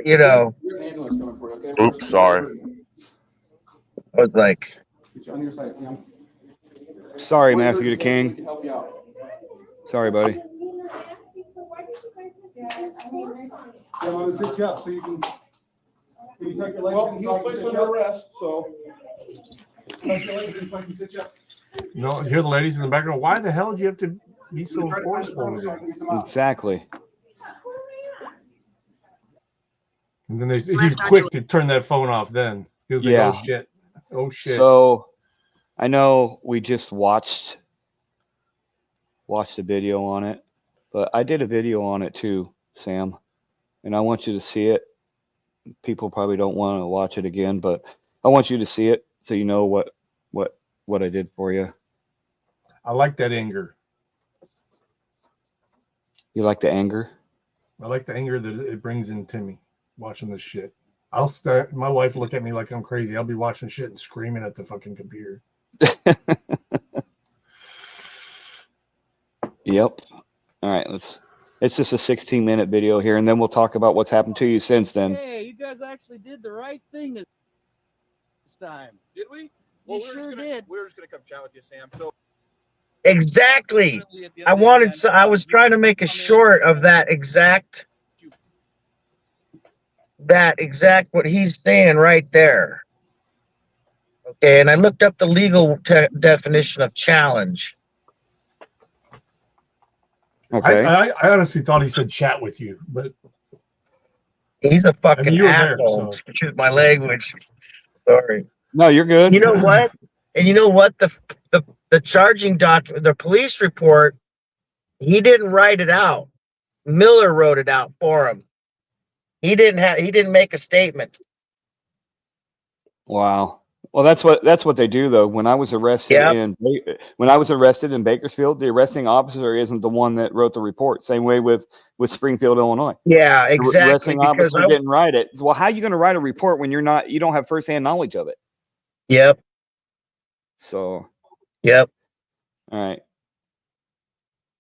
you know, We have an ambulance coming for you, okay? Oops, sorry. I was like, Get you on your side, Sam. Sorry, We're here Matthew to the say so we King. can help you out. Sorry, buddy. I'm going to sit you up so you can you tuck your legs in? Well, he was placed under arrest, so tuck your legs in so I can sit you up. No, you hear the ladies in the background. Why the hell do you have to be so forceful with it? Exactly. And then he's quick to turn that phone off. Then he was like, Yeah. "Oh shit, oh shit." So I know we just watched a video on it, but I did a video on it too, Sam, and I want you to see it. People probably don't want to watch it again, but I want you to see it so you know what I did for you. I like that anger. You like the anger? I like the anger that it brings in Timmy watching this shit. My wife look at me like I'm crazy. I'll be watching shit and screaming at the fucking computer. Yep. All right, it's just a 16-minute video here, and then we'll talk about what's happened to you since then. Hey, you guys actually did the right thing this time. Did we? You Well, sure did. We're just gonna come chat with you, Sam. So exactly. ultimately, at the end I of the day, wanted man, to, I was you trying to just make a come in- short of that exact what he's saying right there. Okay, and I looked up the legal definition of challenge. Okay. I honestly thought he said chat with you, but He's a fucking you were there, asshole. so. Excuse my language. Sorry. No, you're good. You know what? And you know what? The charging the police report, he didn't write it out. Miller wrote it out for him. He didn't make a statement. Wow. Well, that's what they do though. When I was arrested in Bakersfield, the arresting officer isn't the one that wrote the report. Same way with Springfield, Illinois. Yeah, The exactly. arresting Because officer didn't write it. Well, how are you going to write a report when you don't have firsthand knowledge of it? Yep. So. Yep. All right.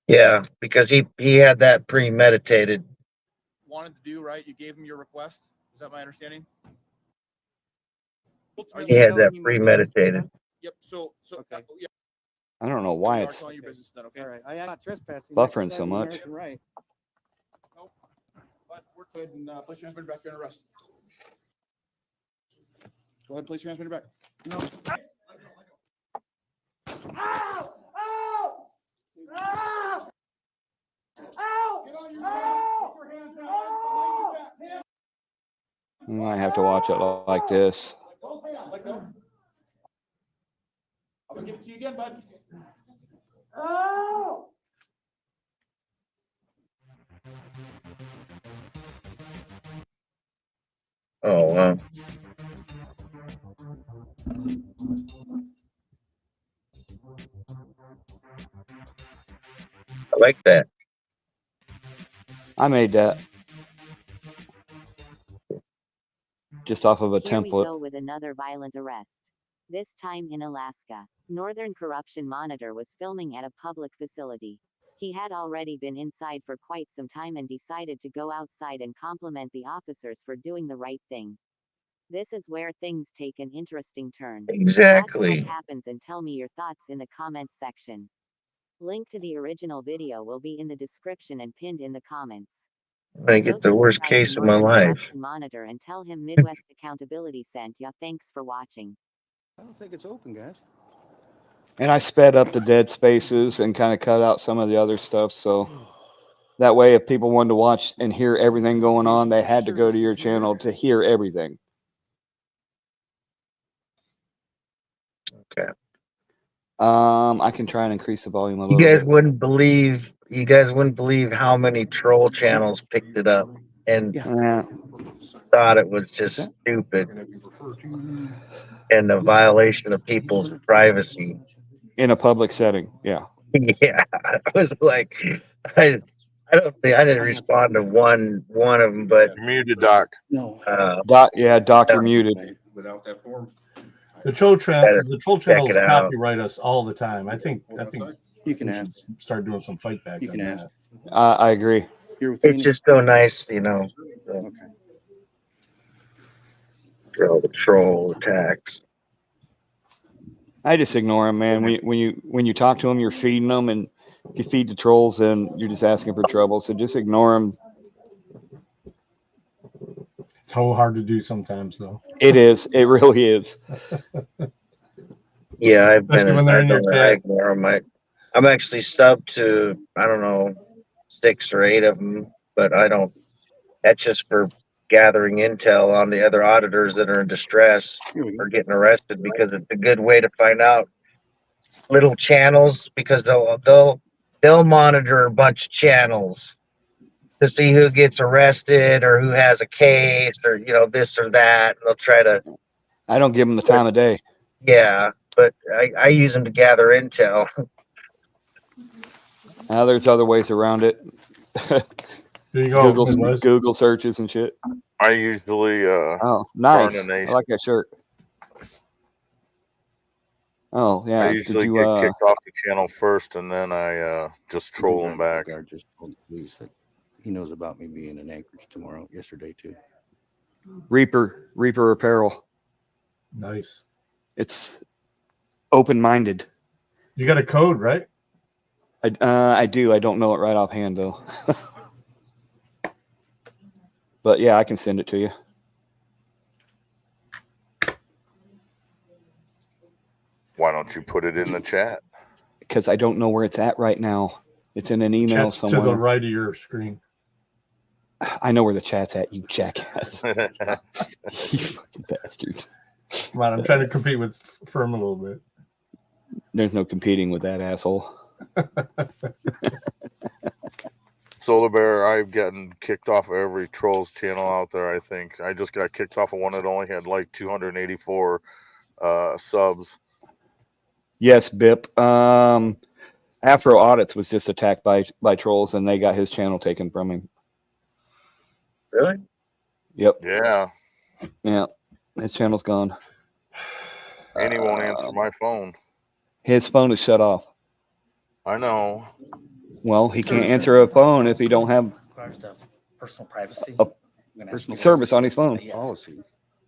Yeah, because he had that premeditated. wanted to do, right? You gave him your request. Is that my understanding? He had that premeditated. Yep. So Okay. yeah. I don't know why we are it's telling your business then, okay? All right. I am not trespassing. buffering so much. American right. Nope. But we're good and place your hands behind your back. You're under arrest. Go ahead, place your hands behind your back. No. Get on your hands. Put your hands out. Behind your back. You might have to watch it like this. Let go. I'm gonna give it to you again, bud. Oh wow. I like that. I made that. just off of a Here we template. go with another violent arrest. This time in Alaska. Northern Corruption Monitor was filming at a public facility. He had already been inside for quite some time and decided to go outside and compliment the officers for doing the right thing. This is where things take an interesting turn. Watch Exactly. what happens and tell me your thoughts in the comments section. Link to the original video will be in the description and pinned in the comments. I Go get the worst subscribe to case of my Northern life. Corruption Monitor and tell him Midwest Accountability sent ya. Thanks for watching. I don't think it's open, guys. And I sped up the dead spaces and kind of cut out some of the other stuff. So that way, if people wanted to watch and hear everything going on, they had to go to your channel to hear everything. Okay. I can try and increase the volume a You little guys bit. wouldn't believe how many troll channels picked it up and Yeah. thought it was just stupid and a violation of people's privacy. In a public setting. Yeah. Yeah, I was like, I don't think I didn't respond to one of them, but You're muted, Doc. No. Doc, you're muted. Without that form. The troll Better channels it out. copyright us all the time. I think You can we ask. should start doing some fight back You on can that. ask. I agree. You're with it's Phoenix? just so nice, you know. So, Okay. all the troll attacks. I just ignore them, man. When you talk to them, you're feeding them, and if you feed the trolls, then you're just asking for trouble. So just ignore them. It's so hard to do sometimes, though. It is. It really is. Yeah, I've been. Especially when they're in your I chat. ignore 'em. I'm actually subbed to, I don't know, 6 or 8 of them, but I don't. That's just for gathering intel on the other auditors that are in distress or getting arrested, because it's a good way to find out little channels, because they'll monitor a bunch of channels to see who gets arrested or who has a case or this or that. And they'll try to. I don't give them the time of day. Yeah, but I use them to gather intel. There's other ways around it. There you go. Google searches and shit. I usually Oh, nice. burn a I nation. like that shirt. Oh yeah. I usually get kicked off the channel first, and then I just troll them back. Guard just told the police that he knows about me being in Anchorage yesterday too. Reaper apparel. Nice. It's open-minded. You got a code, right? I do. I don't know it right offhand though. But yeah, I can send it to you. Why don't you put it in the chat? Because I don't know where it's at right now. It's in an email Chat's somewhere. to the right of your screen. I know where the chat's at, you jackass. You fucking bastard. Come on, I'm trying to compete with Firm a little bit. There's no competing with that asshole. Solar Bear, I've gotten kicked off of every Trolls channel out there, I think. I just got kicked off of one that only had like 284 subs. Yes, Bip. Afro Audits was just attacked by trolls, and they got his channel taken from him. Really? Yep. Yeah. Yeah. His channel's gone. And he won't answer my phone. His phone is shut off. I know. Well, he can't answer a phone if he don't have Requires the personal privacy. a I'm gonna ask you service on his phone. Yeah, Policy.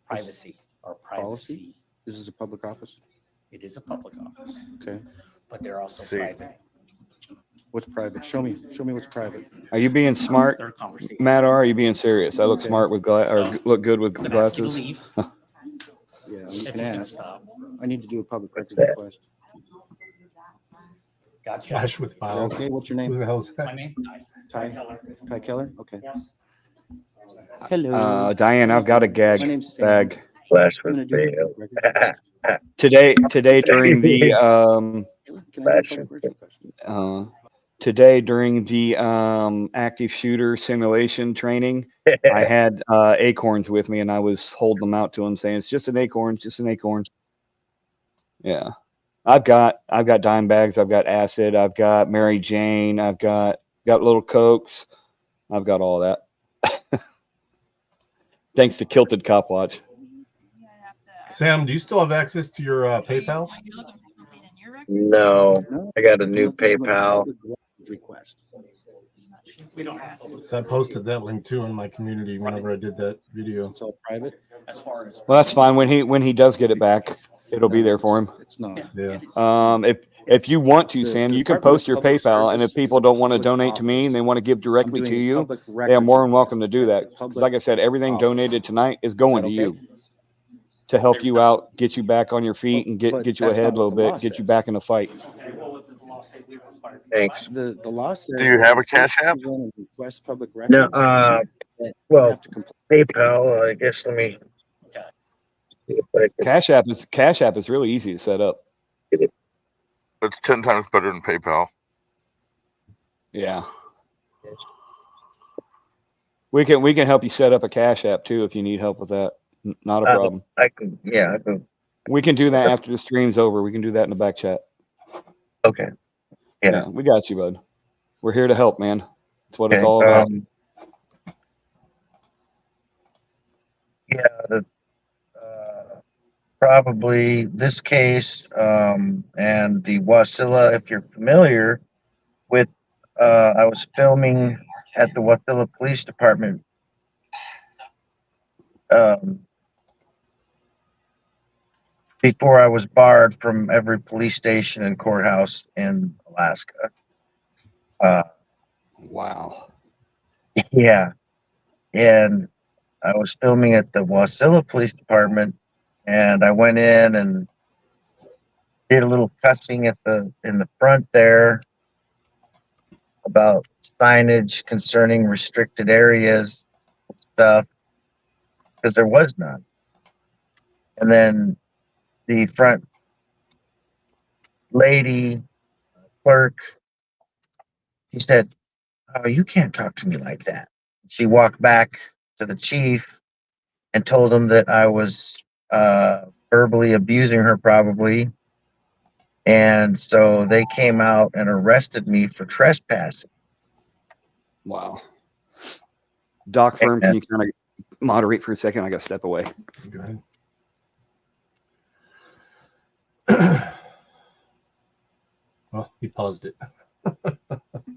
privacy or privacy. This is a public office. It is a public office, Okay. but they're also See. private. What's private? Show me what's private. Are you being smart, Their conversation. Matt? Or are you being serious? I look Okay. smart with look good with I'm gonna ask you to glasses. leave Yeah, you if can you're gonna ask. stop. I need to do a public record request. Gotcha. Flash with Bob. Okay, what's your Who name? the hell's My that? name? Ty. Keller. Ty Keller? Okay. Yes. Hello. Diane, I've got a My gag name's Sam. bag. Flash I'm gonna with do a bail. public record request. Today during the Can I do a public record request? today during the active shooter simulation training, I had acorns with me, and I was holding them out to him, saying, "It's just an acorn, just an acorn." Yeah, I've got dime bags, I've got acid, I've got Mary Jane, I've got little cokes, I've got all that. Thanks to Kilted Cop Watch. Sam, do you still have access to your PayPal? No, No, I got a new nothing of a PayPal. public records request. We don't have. So I posted that link too in my community whenever I did that video. It's all private. As far as. Well, that's fine. When he does get it back, it'll be there for him. It's not. Yeah. If you want to, The Sam, you can Department of post your Public PayPal, and Service if people is a don't want to public donate to me and they office. want to give I'm directly to doing a you, public they are records more than request welcome to do at that. the 'Cause public like I said, everything office. donated tonight is Is going that to okay? you to help you out, get you back on your feet, and But get you that's ahead not a what little the law bit, get you says. back in the fight. Okay, well, what does the law say we require? Thanks. The law says. Do you that have when a Cash citizens App? go in and request public No, records, that you well, have to comply. PayPal, I guess let me Okay. see if I can Cash App is really easy to set up. get it. It's 10 times better than PayPal. Yeah. We can help you set up a Cash App too if you need help with that. Not a problem. I can, yeah, I can. We can do that after the stream's over. We can do that in the back chat. Okay. Yeah. We got you, bud. We're here to help, man. That's what it's Okay, all about. Yeah, probably this case, and the Wasilla, if you're familiar with, I was filming at the Wasilla Police Department. Before I was barred from every police station and courthouse in Alaska. Wow. Yeah. And I was filming at the Wasilla Police Department, and I went in and did a little cussing in the front there about signage concerning restricted areas stuff, because there was none. And then the front lady clerk, she said, "Oh, you can't talk to me like that." She walked back to the chief and told him that I was verbally abusing her, probably. And so they came out and arrested me for trespassing. Wow. Doc Firm, can And you kind of moderate for a second? I got to step away. Go ahead. Well, he paused it.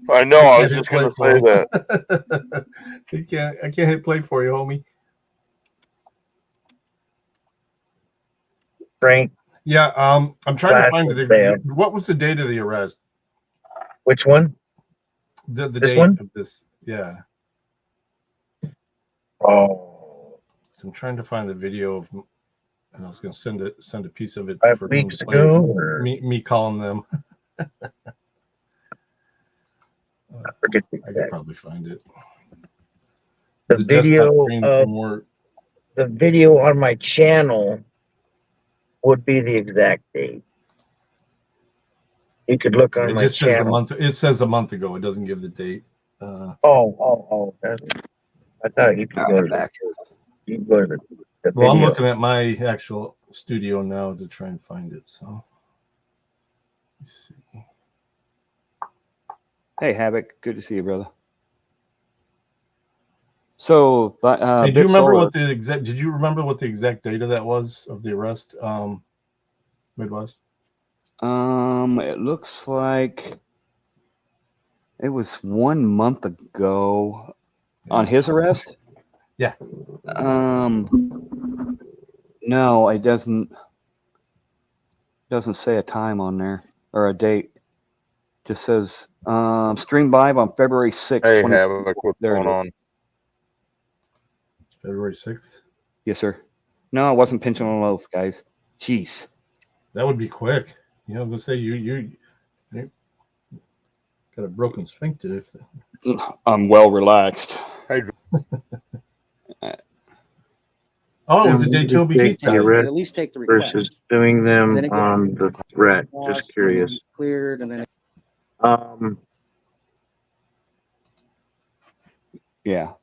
I know. I was just going to say that. I can't hit play for you, homie. Frank, Yeah, I'm trying to find Sam. what was the date of the arrest? Which one? The This date one? of this. Yeah. Oh, So I'm trying to find the video of, and I was going to send a piece of it 5 for them weeks to play. ago, or Me calling them. I forget the I could exact. probably find it. The The desktop video screen of from work. the video on my channel would be the exact date. You could look on It my just says a channel. month. It says a month ago. It doesn't give the date. Oh. I thought you could go to back. you can go to the Well, I'm video. looking at my actual studio now to try and find it. So let's see. Hey, Havoc. Good to see you, brother. So, Hey, do you Bit remember Solar, what the exact? Did you remember what the exact date of that was of the arrest? Midwest. it looks like it was 1 month ago on his arrest. Yeah. No, it doesn't say a time on there or a date. Just says stream live on February 6th. Hey, Havoc, what's There it going is. on? February 6th. Yes, sir. No, I wasn't pinching on a loaf, guys. Jeez. That would be quick. You know, let's say you got a broken sphincter. If I'm well relaxed. Hey, oh, it was the day Toby Keith But died. at least take the request. versus doing them Then it goes on the threat. across, Just curious. Cleared, and then Yeah.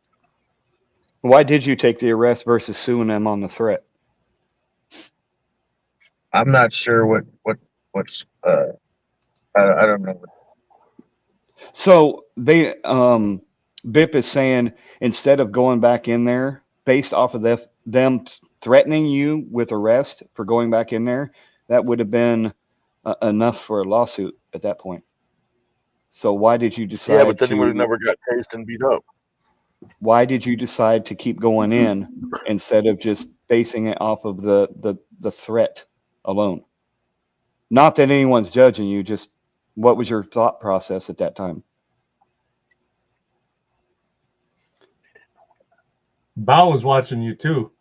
Why did you take the arrest versus suing them on the threat? I'm not sure what's I don't know. So they BIP is saying instead of going back in there based off of them threatening you with arrest for going back in there, that would have been enough for a lawsuit at that point. So why did you decide Yeah, but then he would have to? never got tased and beat up. Why did you decide to keep going in instead of just basing it off of the threat alone? Not that anyone's judging you, just what was your thought process at that time? Bao was watching you too.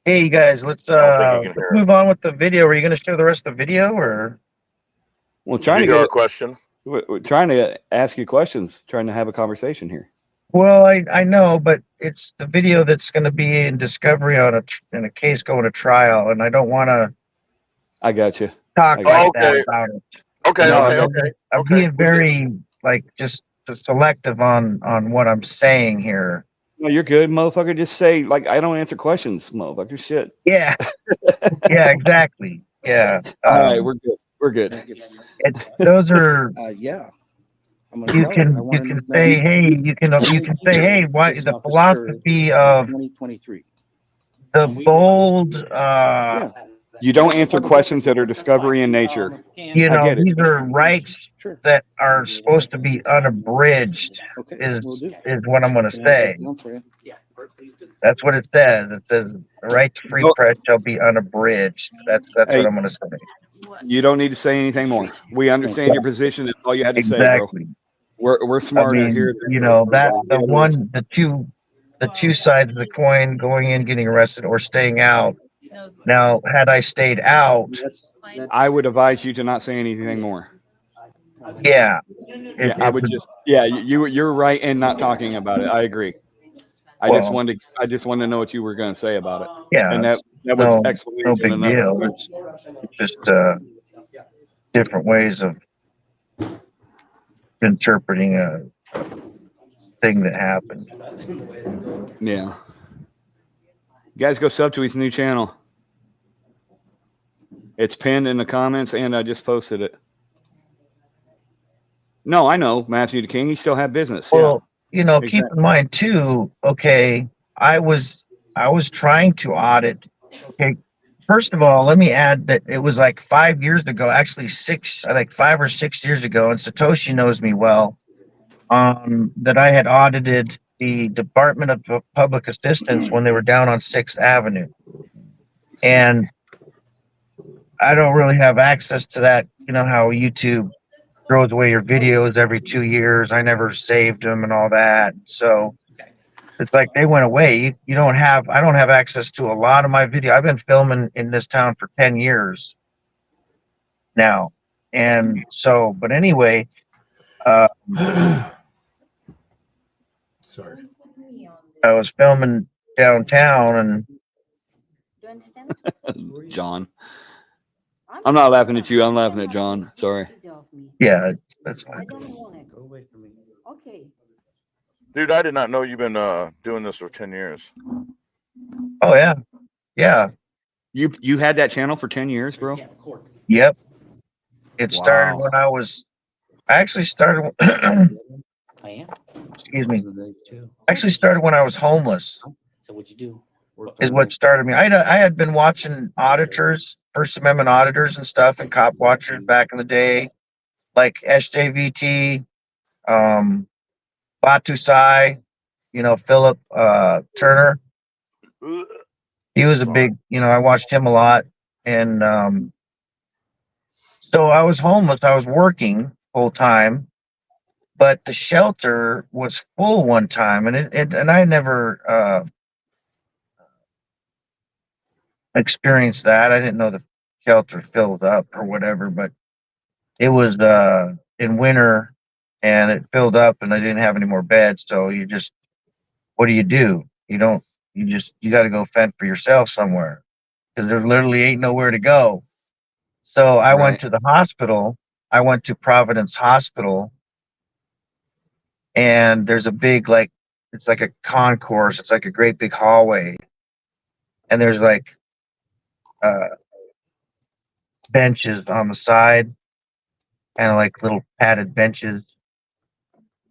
Hey, you guys, let's I don't think he can hear move on with the video. Are you going to show the rest of the video, or? Well, trying to video get a question. we're trying to ask you questions, trying to have a conversation here. Well, I know, but it's the video that's going to be in discovery on in a case going to trial, and I don't want to I got you. talk I like got that Okay. about it. Okay, No, okay, no. okay. I'm Okay, being we're good. very just selective on what I'm saying here. No, you're good, motherfucker. Just say like I don't answer questions, motherfucker. Shit. Yeah, yeah, exactly. Yeah, All right, we're good. We're good. That gets- it's those are. Yeah. I'm gonna You tell her. I can want to know say, hey, you can say, hey, why this the officer philosophy in of 2023. the bold Yeah. You don't answer questions that are discovery in nature. you I know, get it. these are rights Sure. that are supposed to be unabridged Okay. is Will do. what I'm going to Can I have say. that down for you? That's what it says. It says the right to free Don't- press shall be unabridged. That's Hey. what I'm going to say. You don't need to say anything more. We understand your position. That's all you had to say, bro. Exactly. We're I smarter mean, here. you know, that the two sides of the coin, going in, getting arrested, or staying out. Now, had I stayed out, I would advise you to not say anything more. yeah, Yeah, I would just. Yeah, you're right in not talking about it. I agree. I just Well, wanted to know what you were going to say about it. yeah, And that was no explanation big enough. deal. It's just different ways of interpreting a thing that happened. Yeah. You guys go sub to his new channel. It's pinned in the comments, and I just posted it. No, I know Matthew the King. He still had business. Well, you know, keep Exactly. in mind too. Okay, I was trying to audit. Okay, first of all, let me add that it was like 5 years ago, actually 5 or 6 years ago, and Satoshi knows me well. That I had audited the Department of Public Assistance when they were down on 6th Avenue, and I don't really have access to that. You know how YouTube throws away your videos every 2 years. I never saved them and all that. So it's like they went away. I don't have access to a lot of my video. I've been filming in this town for 10 years now. And so, but anyway, Sorry. I was filming downtown and Do you understand? John. I'm not laughing at you. I'm laughing at John. Sorry. yeah, that's I fine. don't want it. Go away from me. Okay. Dude, I did not know you've been doing this for 10 years. Oh yeah. Yeah. You had that channel for 10 years, bro? Can't record. Yep. It started Wow. when I actually started I am. excuse me. Too. Actually started when I was homeless. So what'd you do? Is what started me. I had been watching auditors, First Amendment auditors and stuff, and cop watchers back in the day, like SJVT, Batu Sai, you know, Philip Turner. He was a big, you know, I watched him a lot. And so I was homeless. I was working full time, but the shelter was full one time, and and I never experienced that. I didn't know the shelter filled up or whatever, but it was in winter and it filled up and I didn't have any more beds. So what do? You don't, you got to go fend for yourself somewhere because there literally ain't nowhere to go. So I went Right. to the hospital. I went to Providence Hospital, and there's a big, like, it's like a concourse. It's like a great big hallway. And there's like benches on the side. kind of like little padded benches.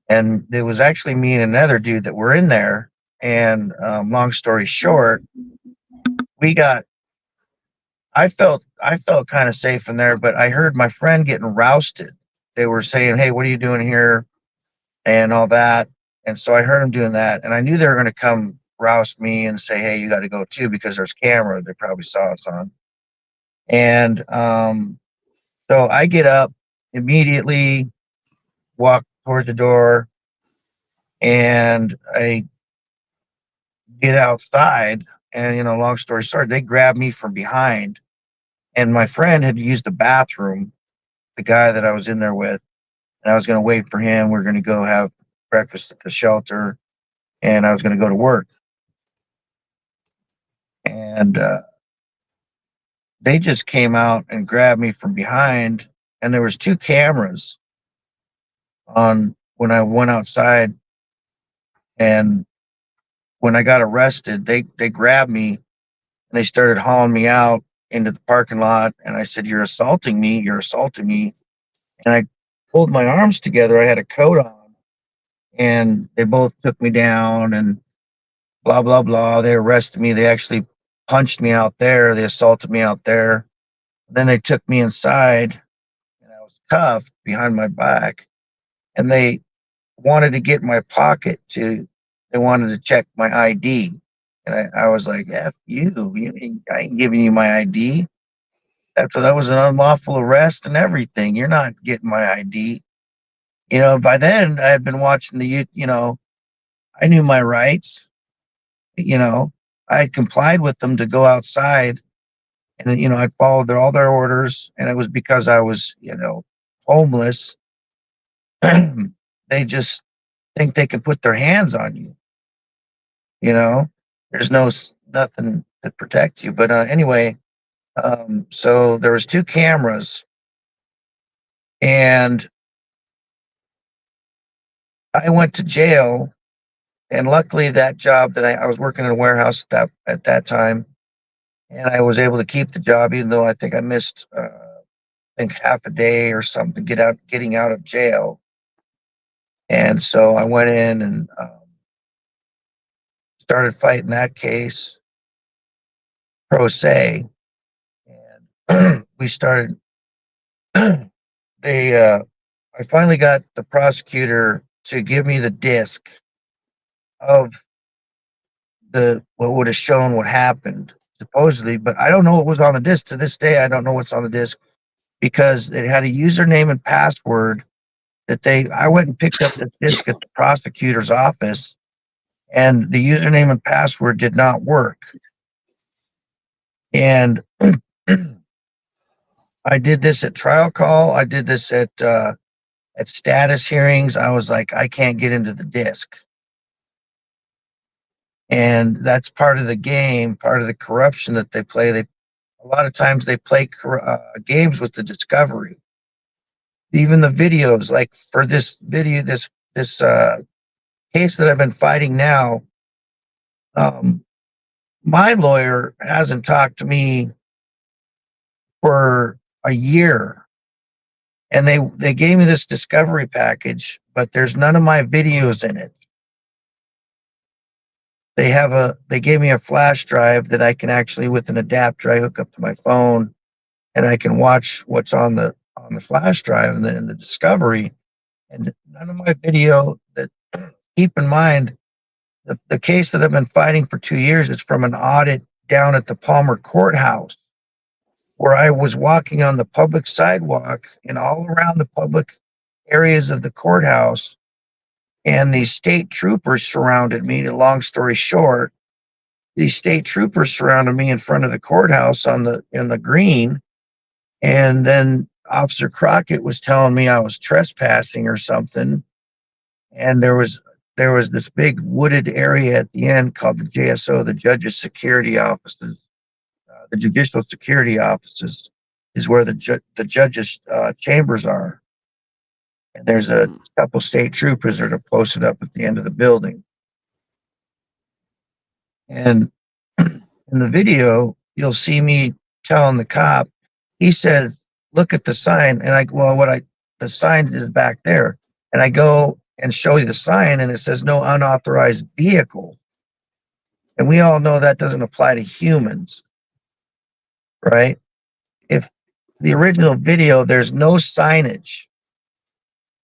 And it was actually me and another dude that were in there. And long story short, we got. I felt kind of safe in there, but I heard my friend getting rousted. They were saying, "Hey, what are you doing here?" and all that. And so I heard them doing that, and I knew they were going to come roust me and say, "Hey, you got to go too," because there's camera. They probably saw us on. And so I get up immediately, walk towards the door, and I get outside. And long story short, they grabbed me from behind, and my friend had used the bathroom. The guy that I was in there with, and I was going to wait for him. We are going to go have breakfast at the shelter, and I was going to go to work. And they just came out and grabbed me from behind, and there was 2 cameras on when I went outside. And when I got arrested, they grabbed me and they started hauling me out into the parking lot. And I said, "You're assaulting me. You're assaulting me." And I pulled my arms together. I had a coat on, and they both took me down and blah, blah, blah. They arrested me. They actually punched me out there. They assaulted me out there. Then they took me inside, and I was cuffed behind my back. And they wanted to get my pocket they wanted to check my ID. And I was like, "F you. I ain't giving you my ID. That was an unlawful arrest and everything. You're not getting my ID." By then I had been watching I knew my rights. I had complied with them to go outside, and I followed all their orders, and it was because I was homeless. They just think they can put their hands on you. There's nothing to protect you. But anyway, so there was 2 cameras, and I went to jail. And luckily, that job that I was working in a warehouse at that time, and I was able to keep the job, even though I think I missed, I think half a day or something, getting out of jail. And so I went in and started fighting that case pro se, and we started. I finally got the prosecutor to give me the disc of what would have shown what happened supposedly, but I don't know what was on the disc. To this day, I don't know what's on the disc because it had a username and password I went and picked up the disc at the prosecutor's office, and the username and password did not work. And I did this at trial call. I did this at status hearings. I was like, I can't get into the disc. And that's part of the game, part of the corruption that they play. A lot of times they play games with the discovery. Even the videos, like for this video, this case that I've been fighting now, my lawyer hasn't talked to me for a year, and they gave me this discovery package, but there's none of my videos in it. They gave me a flash drive that I can actually, with an adapter, I hook up to my phone, and I can watch what's on the flash drive and the discovery, and none of my video. That keep in mind, the case that I've been fighting for 2 years is from an audit down at the Palmer Courthouse, where I was walking on the public sidewalk and all around the public areas of the courthouse, and these state troopers surrounded me. Long story short, these state troopers surrounded me in front of the courthouse in the green, and then Officer Crockett was telling me I was trespassing or something, and there was this big wooded area at the end called the JSO, the Judges Security Offices. The Judicial Security Offices is where the judges' chambers are. And there's a couple state troopers that are posted up at the end of the building. And in the video, you'll see me telling the cop, he said, "Look at the sign." And the sign is back there. And I go and show you the sign and it says no unauthorized vehicle. And we all know that doesn't apply to humans, right? If the original video, there's no signage,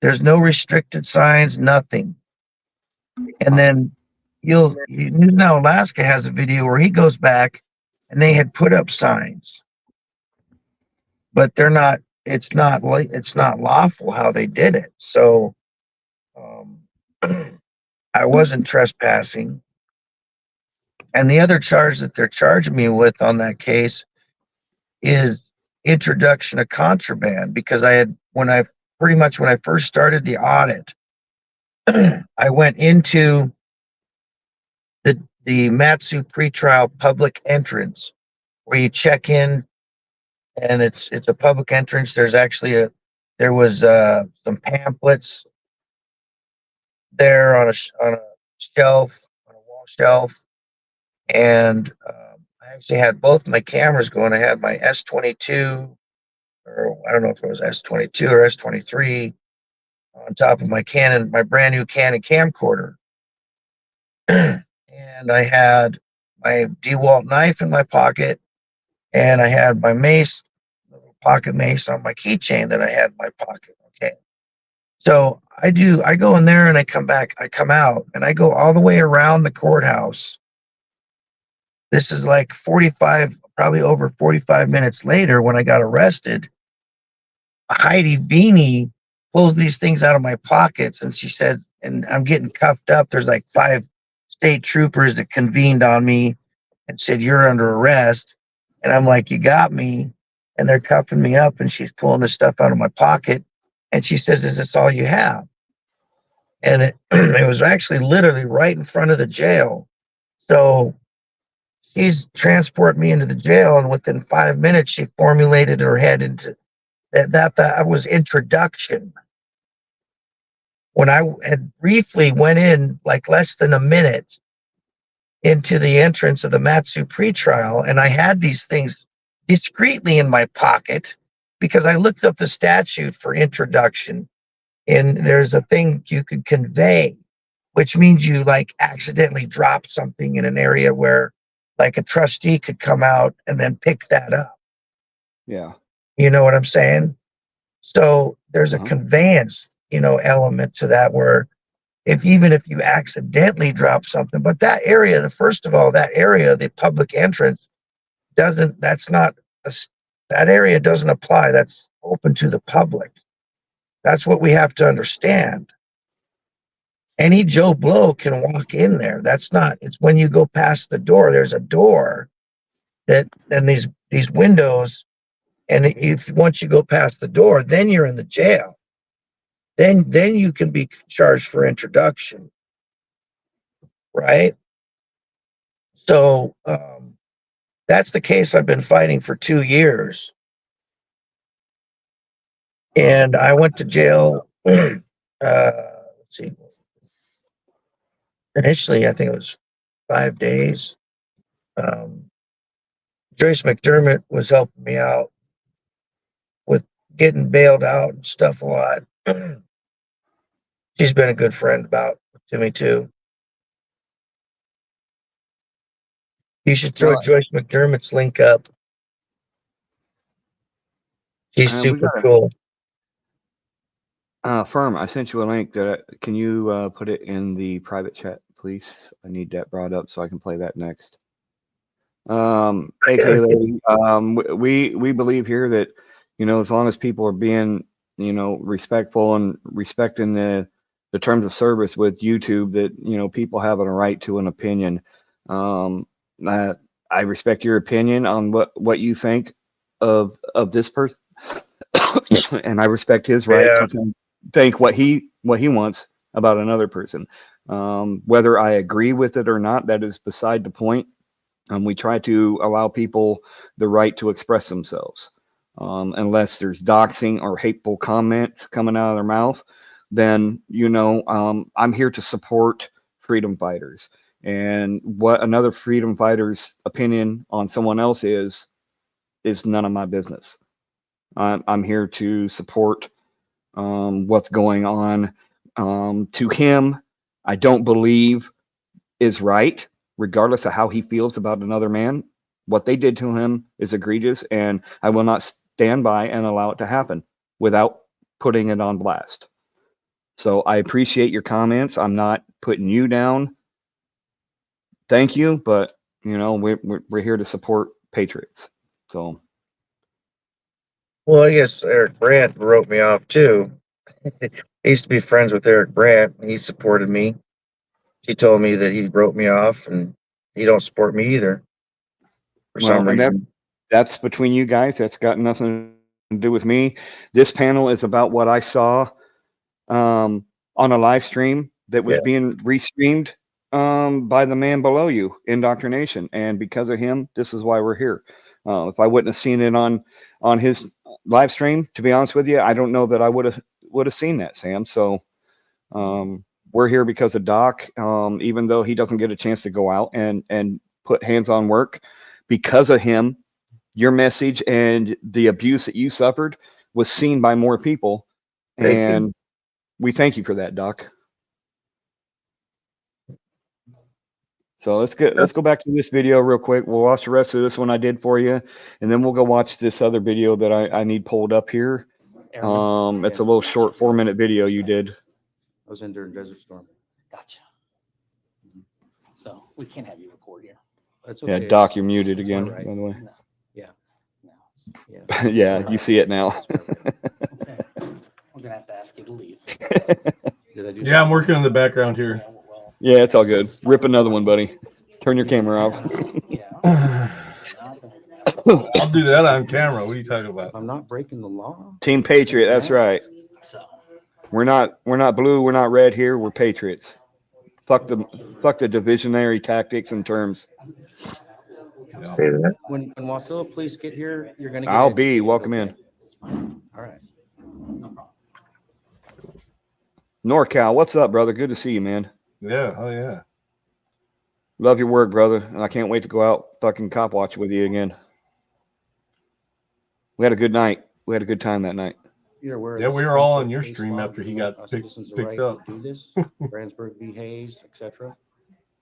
there's no restricted signs, nothing. And then News Now Alaska has a video where he goes back and they had put up signs, but they're not, it's not lawful how they did it. So I wasn't trespassing. And the other charge that they're charging me with on that case is introduction of contraband, because when I first started the audit, I went into the Matsu pretrial public entrance where you check in, and it's a public entrance. There's actually there was some pamphlets there on a shelf, on a wall shelf, and I actually had both my cameras going. I had my S22, or I don't know if it was S22 or S23, on top of my brand new Canon camcorder. And I had my DeWalt knife in my pocket, and I had my mace, little pocket mace on my keychain that I had in my pocket. Okay. So I go in there and I come out and I go all the way around the courthouse. This is like probably over 45 minutes later when I got arrested. Heidi Beanie pulls these things out of my pockets and she said, and I'm getting cuffed up. There's like 5 state troopers that convened on me and said, "You're under arrest." And I'm like, "You got me." And they're cuffing me up and she's pulling this stuff out of my pocket. And she says, "Is this all you have?" And it was actually literally right in front of the jail. So she's transporting me into the jail, and within 5 minutes, she formulated her head into that was introduction. When I had briefly went in, like less than a minute into the entrance of the Matsu pretrial, and I had these things discreetly in my pocket because I looked up the statute for introduction, and there's a thing you could convey, which means you like accidentally drop something in an area where like a trustee could come out and then pick that up. Yeah. You know what I'm saying? So there's a conveyance, element to that, where even if you accidentally drop something, but that area, first of all, that area, the public entrance that area doesn't apply. That's open to the public. That's what we have to understand. Any Joe Blow can walk in there. It's when you go past the door, there's a door and these windows. And once you go past the door, then you're in the jail. Then you can be charged for introduction, right? So that's the case I've been fighting for 2 years. And I went to jail. Let's see. Initially, I think it was 5 days. Joyce McDermott was helping me out with getting bailed out and stuff a lot. She's been a good friend to me too. You should throw Joyce McDermott's link up. She's super cool. Firm, I sent you a link. Can you put it in the private chat, please? I need that brought up so I can play that next. AK lady, we believe here that, as long as people are being, respectful and respecting the terms of service with YouTube, that, people have a right to an opinion. I respect your opinion on what you think of this person, and I respect his right to think what he wants about another person. Whether I agree with it or not, that is beside the point. We try to allow people the right to express themselves. Unless there's doxing or hateful comments coming out of their mouth, then, I'm here to support freedom fighters. And what another freedom fighter's opinion on someone else is none of my business. I'm here to support what's going on to him, I don't believe is right, regardless of how he feels about another man. What they did to him is egregious, and I will not stand by and allow it to happen without putting it on blast. So I appreciate your comments. I'm not putting you down. Thank you, but you know, we're here to support patriots. So Well, I guess Eric Brandt wrote me off too. I used to be friends with Eric Brandt. He supported me. He told me that he wrote me off, and he don't support me either for some and reason. that's between you guys. That's got nothing to do with me. This panel is about what I saw on a live stream that was being restreamed by the man below you, Indoctrination, and because of him, this is why we're here. If I wouldn't have seen it on his live stream, to be honest with you, I don't know that I would have seen that, Sam. So we're here because of Doc, even though he doesn't get a chance to go out and put hands-on work. Because of him, your message and the abuse that you suffered was seen by more people, and we thank you for that, Doc. So let's go back to this video real quick. We'll watch the rest of this one I did for you, and then we'll go watch this other video that I need pulled up here. It's a little short 4-minute video you did. I was in during Desert Storm. Gotcha. So we can't have you record here. That's Yeah, okay. Doc, you're muted It's again, all right. by the way. No. Yeah. No. Yeah. Yeah, you see it now. Okay. I'm gonna have to ask you to leave. Did I do Yeah, I'm working in the background here. Yeah, well, Yeah, it's all good. Rip another one, buddy. Turn your camera off. yeah. I'll do that on camera. What are you talking If about? I'm not breaking the law, Team Patriot, that's right. So We're not blue, we're not red here, we're patriots. Fuck the divisionary tactics and terms. Yeah. when Wasilla police get here, you're gonna get I'll be educated, welcome okay? in. All right. NorCal, what's up, brother? Good to see you, man. Yeah. Oh yeah. Love your work, brother. And I can't wait to go out fucking cop watch with you again. We had a good night. We had a good time that night. You're aware of Yeah, the we were Supreme all Court on your case stream law after he giving got citizens the picked right up. to do this, Brandsburg v. Hayes, etc.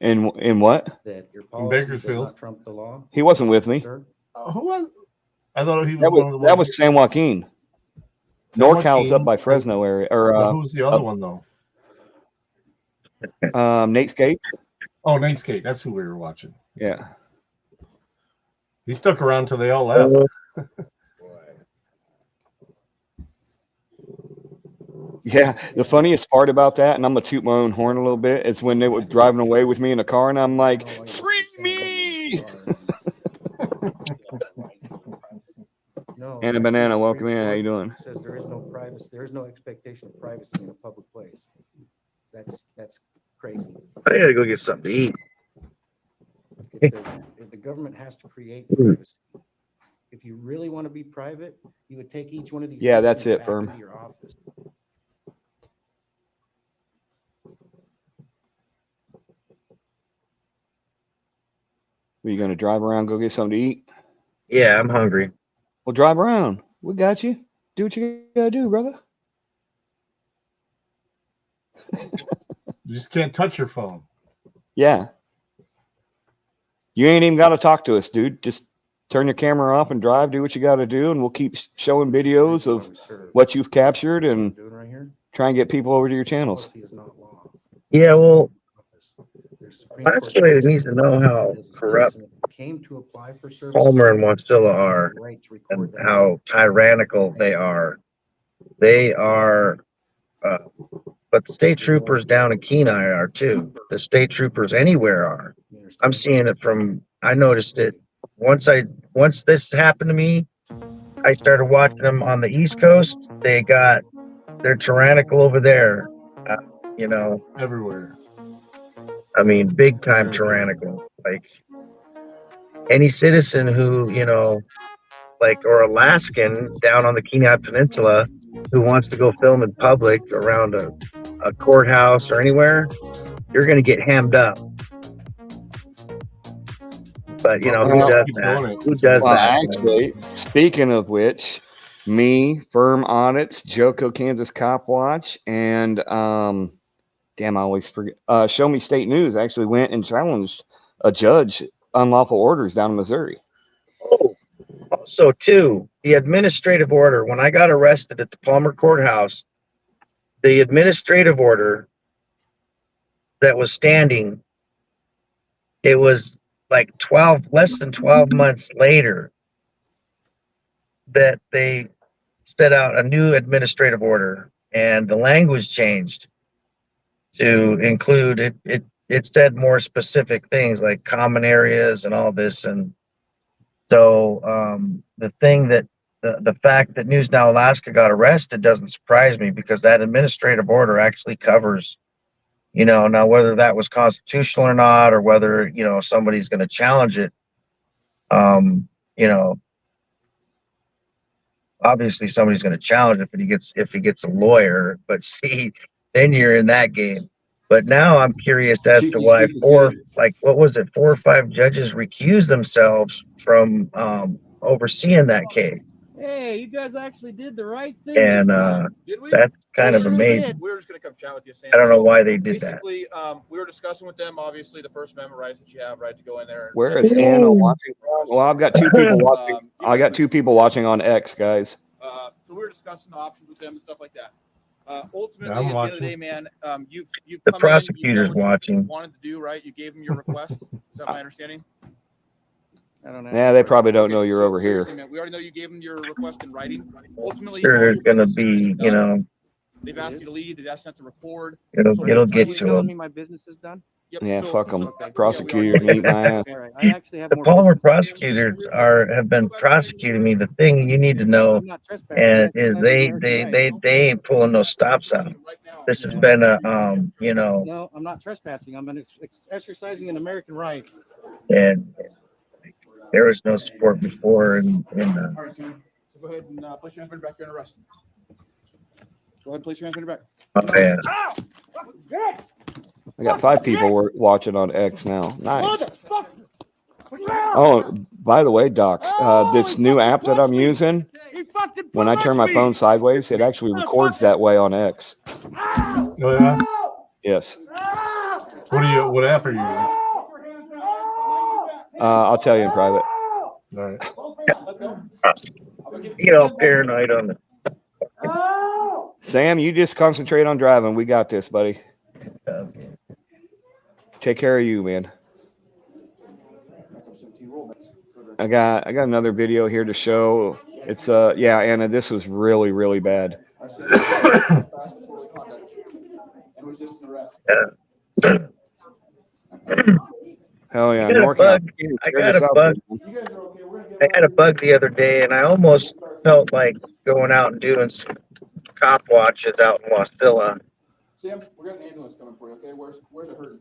In what? That your In policy does Bakersfield. not trump the law. He wasn't with me. Sir? Who was? I thought he was one of the That ones. was San Joaquin. San NorCal's up Joaquin. by Fresno area. But Or who's the other one though? Nate Skate. Oh, Nate Skate. That's who we were watching. Yeah. He stuck around till they all left. Yeah, the funniest part about that, and I'm gonna toot my own horn a little bit, is when they were driving away with me in a car, and I'm like, "Free me!" No. Anna that's Banana, the welcome Supreme in. How you Court doing? Says there is no privacy. There is no expectation of privacy in a public place. That's crazy. I gotta go get something to eat. If the government has to create privacy, if you really want to be private, you would take each one of these. Yeah, that's citizens it, back Firm. into your office. Are you gonna drive around, go get something to eat? Yeah, I'm hungry. Well, drive around. We got you. Do what you gotta do, brother. You just can't touch your phone. Yeah. You ain't even got to talk to us, dude. Just turn your camera off and drive. Do what you got to do, and we'll keep showing videos of what you've captured and Doing right here. try and get people over to your channels. Policy is not law. Yeah, well, There's Supreme Court Legislator case needs to know how as a corrupt citizen came to apply for services. Palmer and Wasilla are, Right to and record that. how tyrannical they are. They are, but the state troopers down in Kenai are too. The state troopers anywhere are. I'm seeing it from. I noticed it once this happened to me. I started watching them on the East Coast. They're tyrannical over there. You know, Everywhere. I mean, big time Everywhere. tyrannical. Like any citizen who, like, or Alaskan down on the Kenai Peninsula who wants to go film in public around a courthouse or anywhere, you're going to get hammed up. But, who does Keep that? doing it. Who does Well, that? actually, speaking of which, me, Firm Audits, Joco Kansas Cop Watch, and damn, I always forget. Show Me State News actually went and challenged a judge unlawful orders down in Missouri. Oh, also too, the administrative order. When I got arrested at the Palmer Courthouse, the administrative order that was standing, it was like less than 12 months later that they set out a new administrative order, and the language changed to include it said more specific things like common areas and all this. And so the thing that the fact that News Now Alaska got arrested doesn't surprise me, because that administrative order actually covers, now whether that was constitutional or not, or whether, somebody's going to challenge it. You know, obviously somebody's going to challenge it if he gets a lawyer, but see, then you're in that game. But now I'm curious as to why four or five judges recused themselves from overseeing that case. Hey, you guys actually did the right thing. And Did we? that's kind of Sure amazing. did. We were just going to come chat with you, Sam. I don't know So why they did that. basically, we were discussing with them, obviously, the First Amendment rights that you have, right, to go in there. Where is Anna watching? Well, I've got two people watching. I got two people watching on X, guys. So we were discussing the options with them and stuff like that. Ultimately, I'm at the end of watching. the day, man, you've The come prosecutor's in, you've done what watching. you wanted to do, right? You gave them your request. Is that my understanding? I don't know. Yeah, they probably don't Okay, know you're so over here. seriously, man, we already know you gave them your request in writing. Ultimately, Sure, all there's your going to business is be, done. They've asked you to leave. They've asked not to record. it'll So get ultimately, to telling them. me my business is done? Yep, Yeah, so- fuck them. so, okay, Prosecutors yeah, we eat my ass. All right. I actually have The more Palmer business. prosecutors have been prosecuting me. The thing you need to know I'm not trespassing. and I is exercise American right. they ain't pulling no stops out. This has been a No, I'm not trespassing. I'm exercising an American right. and there was no support before All right, Sam. So go ahead and place your hands behind your back. You're under arrest. Go ahead and place your hands behind your back. oh, yeah. I got 5 people watching on X now. Nice. Oh, by the way, Doc, this new app that I'm using, when I turn my phone sideways, it actually records that way on X. Oh yeah. Yes. What app are you using? I'll tell you in private. All right. Paranoid on the Sam, you just concentrate on driving. We got this, buddy. Take care of you, man. I got another video here to show. It's yeah, Anna, this was really, really bad. Hell yeah, NorCal. I got a bug. I had a bug the other day, and I almost felt like going out and doing some cop watches out in Wasilla. Sam, we got an ambulance coming for you, okay? Where's it hurting?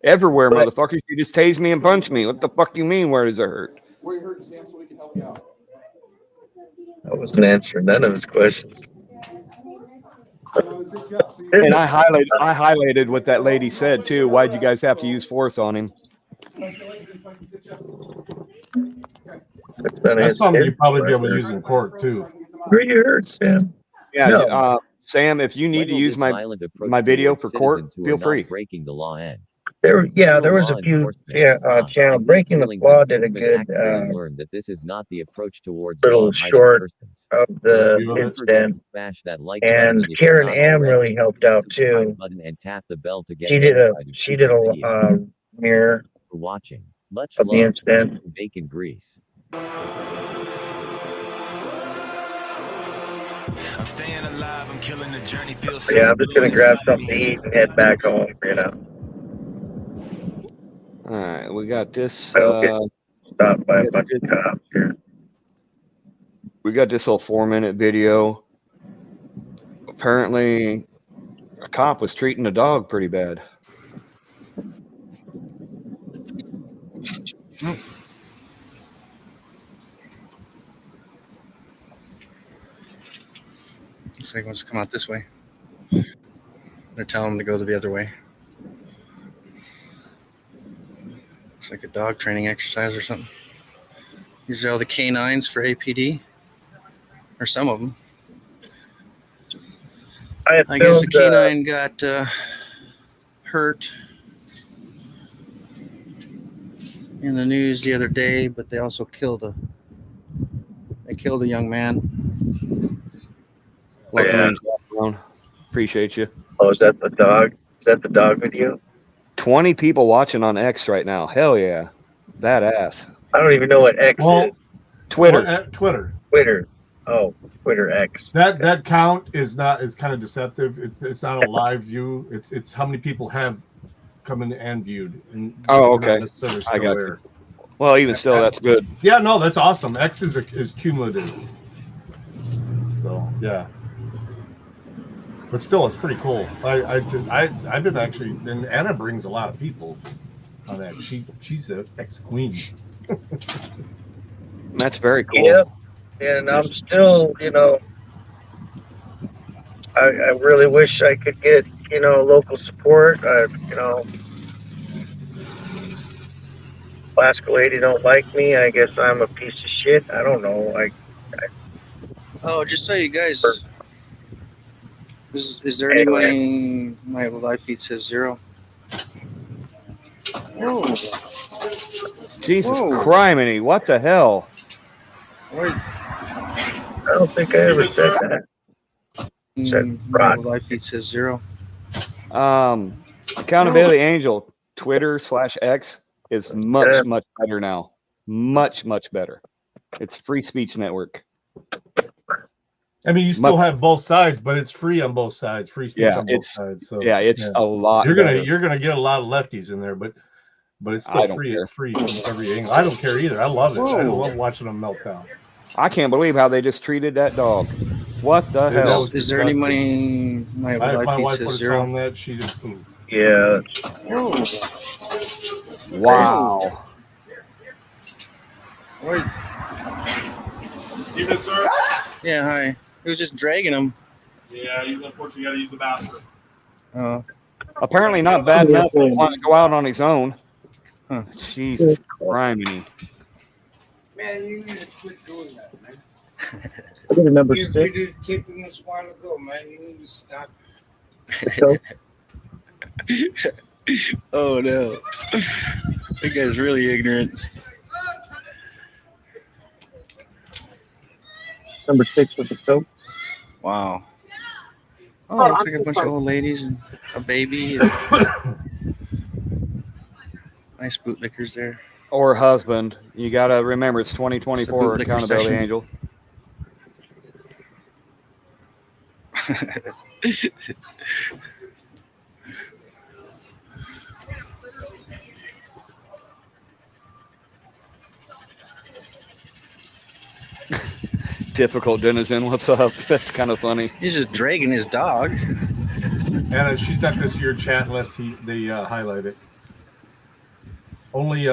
Everywhere, motherfucker. You just tased me and punched me. What the fuck you mean? Where does it hurt? Where you hurting, Sam, so we can help you out? I wasn't answering none of his questions. And I highlighted what that lady said too. Why'd you guys have to use force on him? That's something you'd probably be able to use in court too. Where you hurt, Sam? Yeah, No. Sam, if you need to use my video for court, feel free. Breaking the law and There was a few channel breaking the law did a good learn that this is not the approach towards little law short persons. of the Don't forget to incident, smash that like and button if Karen not Am already. really helped out too. Button and tap the bell to get She did notified of she did future a videos. mirror For watching. Much of the love. incident. Bacon grease. I'm staying alive, I'm killing the journey, feel so Yeah, I'm just gonna grab something to eat and head back home. All right, we got this. I don't get stopped by a bunch of cops here. We got this little 4-minute video. Apparently, a cop was treating a dog pretty bad. Looks like he wants to come out this way. They're telling him to go the other way. It's like a dog training exercise or something. These are all the canines for APD. or some of them. I guess a filmed, canine got hurt in the news the other day, but they also killed a young man. Welcome yeah. in, Jack Brown. Appreciate you. Oh, is that the dog? Is that the dog video? 20 people watching on X right now. Hell yeah. Badass. I don't even know what X Well, is. Twitter. Twitter. Twitter. Oh, Twitter X. That count is kind of deceptive. It's not a live view. It's how many people have come in and viewed. And Oh, they're not okay. necessarily I still got there. you. Well, even still, that's good. Yeah, no, that's awesome. X is cumulative. So yeah. But still, it's pretty cool. I've been actually, and Anna brings a lot of people on that. She's the ex-queen. That's very cool. Yep. And I'm still, I really wish I could get, local support. Alaska lady don't like me. I guess I'm a piece of shit. I don't know. Oh, just so you guys, is there any money? My live feed says 0. Whoa. Jesus criminy, what the hell? I don't think I ever said that. My live feed says 0. Accountability Angel, Twitter/X is much better now. Much better. It's free speech network. I mean, you still have both sides, but it's free on both sides. Free speech on both sides. So it's a lot. You're gonna get a lot of lefties in there, but it's still free from every angle. I don't care either. I love it. I love watching them melt down. I can't believe how they just treated that dog. What the hell? Is there any money? My live my feed wife says put a 0. song that she just food. Yeah. Wow. Evening, sir. Yeah, hi. It was just dragging him. Yeah, you unfortunately got to use the bathroom. Apparently not bad enough to want to go out on his own. Huh. Jesus criminy. Man, you need to quit doing that, man. Number you 6. did tipping this while ago, man. You need to stop. Oh no. That guy's really ignorant. Number 6 with the soap. Wow. Oh, looks like a bunch of old ladies and a baby. And nice bootlickers there. Or husband. You got to remember it's 2024 Accountability session. Angel. Difficult denizen, what's up? That's kind of funny. He's just dragging his dog. And she's not going to see your chat unless they highlight it. Only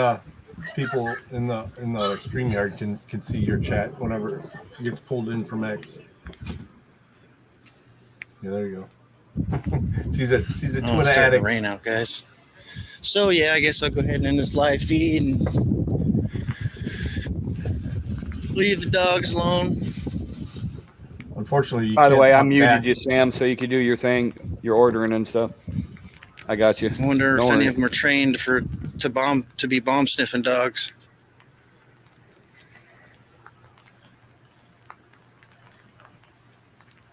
people in the StreamYard can see your chat whenever it gets pulled in from X. Yeah, there you go. she's a Twitter It's starting addict. to rain out, guys. So yeah, I guess I'll go ahead and end this live feed and leave the dogs alone. Unfortunately, by the way, I muted you, Sam, so you could do your thing, your ordering and stuff. I got you. I wonder if any of them are trained to be bomb sniffing dogs.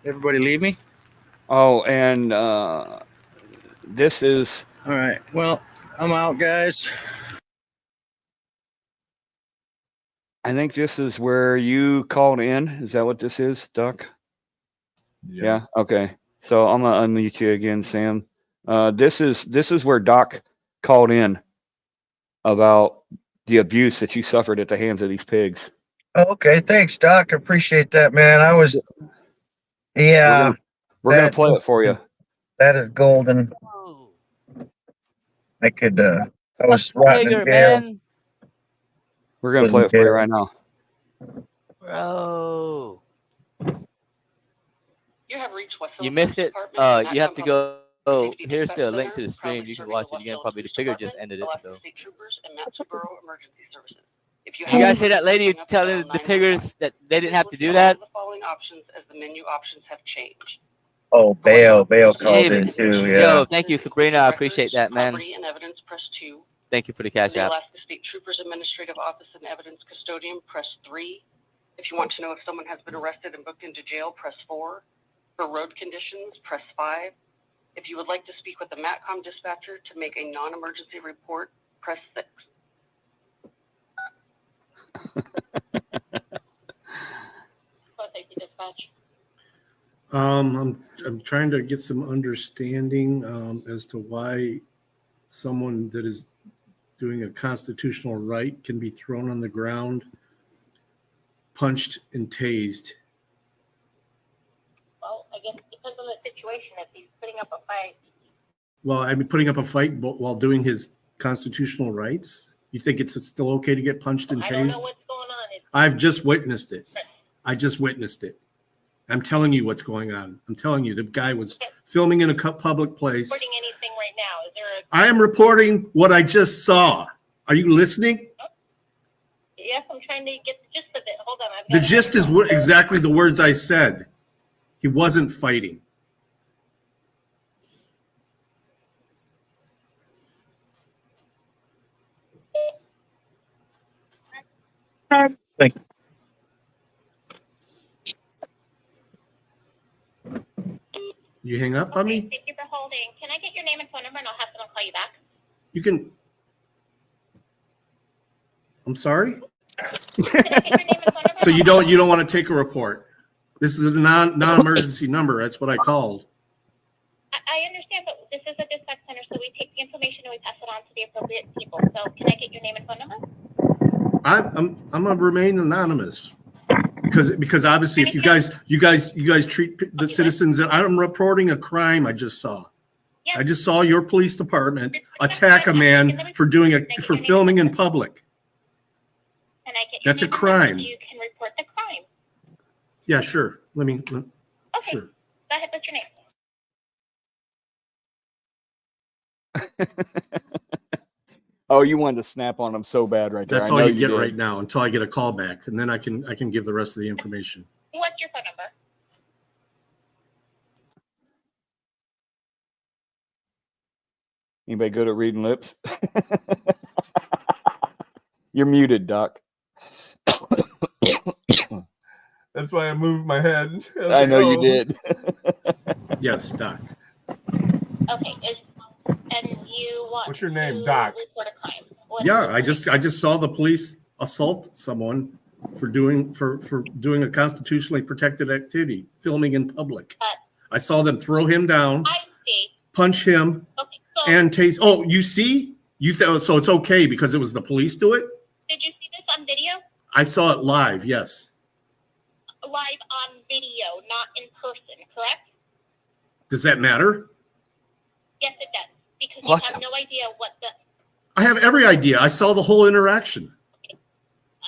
Everybody leave me? Oh, and this is... All right. Well, I'm out, guys. I think this is where you called in. Is that what this is, Duck? Yeah. Okay. So I'm gonna unmute you again, Sam. This is where Doc called in about the abuse that you suffered at the hands of these pigs. Okay, thanks, Doc. I appreciate that, man. Yeah. We're gonna play it for you. That is golden. I was rotting in jail. We're gonna play it for you right now. Bro. You missed it. You have to go. Oh, here's the link to the stream. You can watch it again. Probably the pigger just ended it. So. You guys hear that lady telling the piggers that they didn't have to do that? The following options as the menu options have changed. Oh, Bail called in Davis. too. Yo, Yeah. thank you, Sabrina. I appreciate that, man. Property and evidence, press 2. Thank you for the For cash the app. Alaska State Troopers Administrative Office and Evidence Custodian, press 3. If you want to know if someone has been arrested and booked into jail, press 4. For road conditions, press 5. If you would like to speak with the MATCOM dispatcher to make a non-emergency report, press 6. Safety dispatch. I'm trying to get some understanding as to why someone that is doing a constitutional right can be thrown on the ground, punched, and tased. Well, I guess it depends on the situation. If he's putting up a fight. Well, I mean, putting up a fight while doing his constitutional rights. You think it's still okay to get punched and tased? I don't know what's going on. I've just witnessed it. I just witnessed it. I'm telling you what's going on. I'm telling you, the guy was filming in a public place. Reporting anything right now? Is there a? I am reporting what I just saw. Are you listening? Yes, I'm trying to get the gist of it. Hold on. The gist is what exactly the words I said. He wasn't fighting. Thank you. You hang up on me? Thank you for holding. Can I get your name and phone number and I'll have someone call you back? You can. I'm sorry? So you don't want to take a report. This is a non-emergency number. That's what I called. I understand, but this is a dispatch center, so we take the information and we pass it on to the appropriate people. So can I get your name and phone number? I'm gonna remain anonymous because obviously if you guys treat the citizens that I'm reporting a crime I just saw. I just saw your police department attack a man for filming in public. That's a crime. You can report the crime. Yeah, sure. Okay. Sure. Go ahead. What's your name? Oh, you wanted to snap on him so bad right there. That's all you get right now until I get a call back, and then I can give the rest of the information. What's your phone number? Anybody good at reading lips? You're muted, Doc. That's why I moved my head. I know you did. Yes, Doc. Okay. And you want? What's your name, Doc? Report a crime. Yeah, I just saw the police assault someone for doing a constitutionally protected activity, filming in public. I saw them throw him down, punch him, and tase. Oh, you see? So it's okay because it was the police do it? Did you see this on video? I saw it live, yes. Live on video, not in person, correct? Does that matter? Yes, it does. Because What? you have no idea what the. I have every idea. I saw the whole interaction.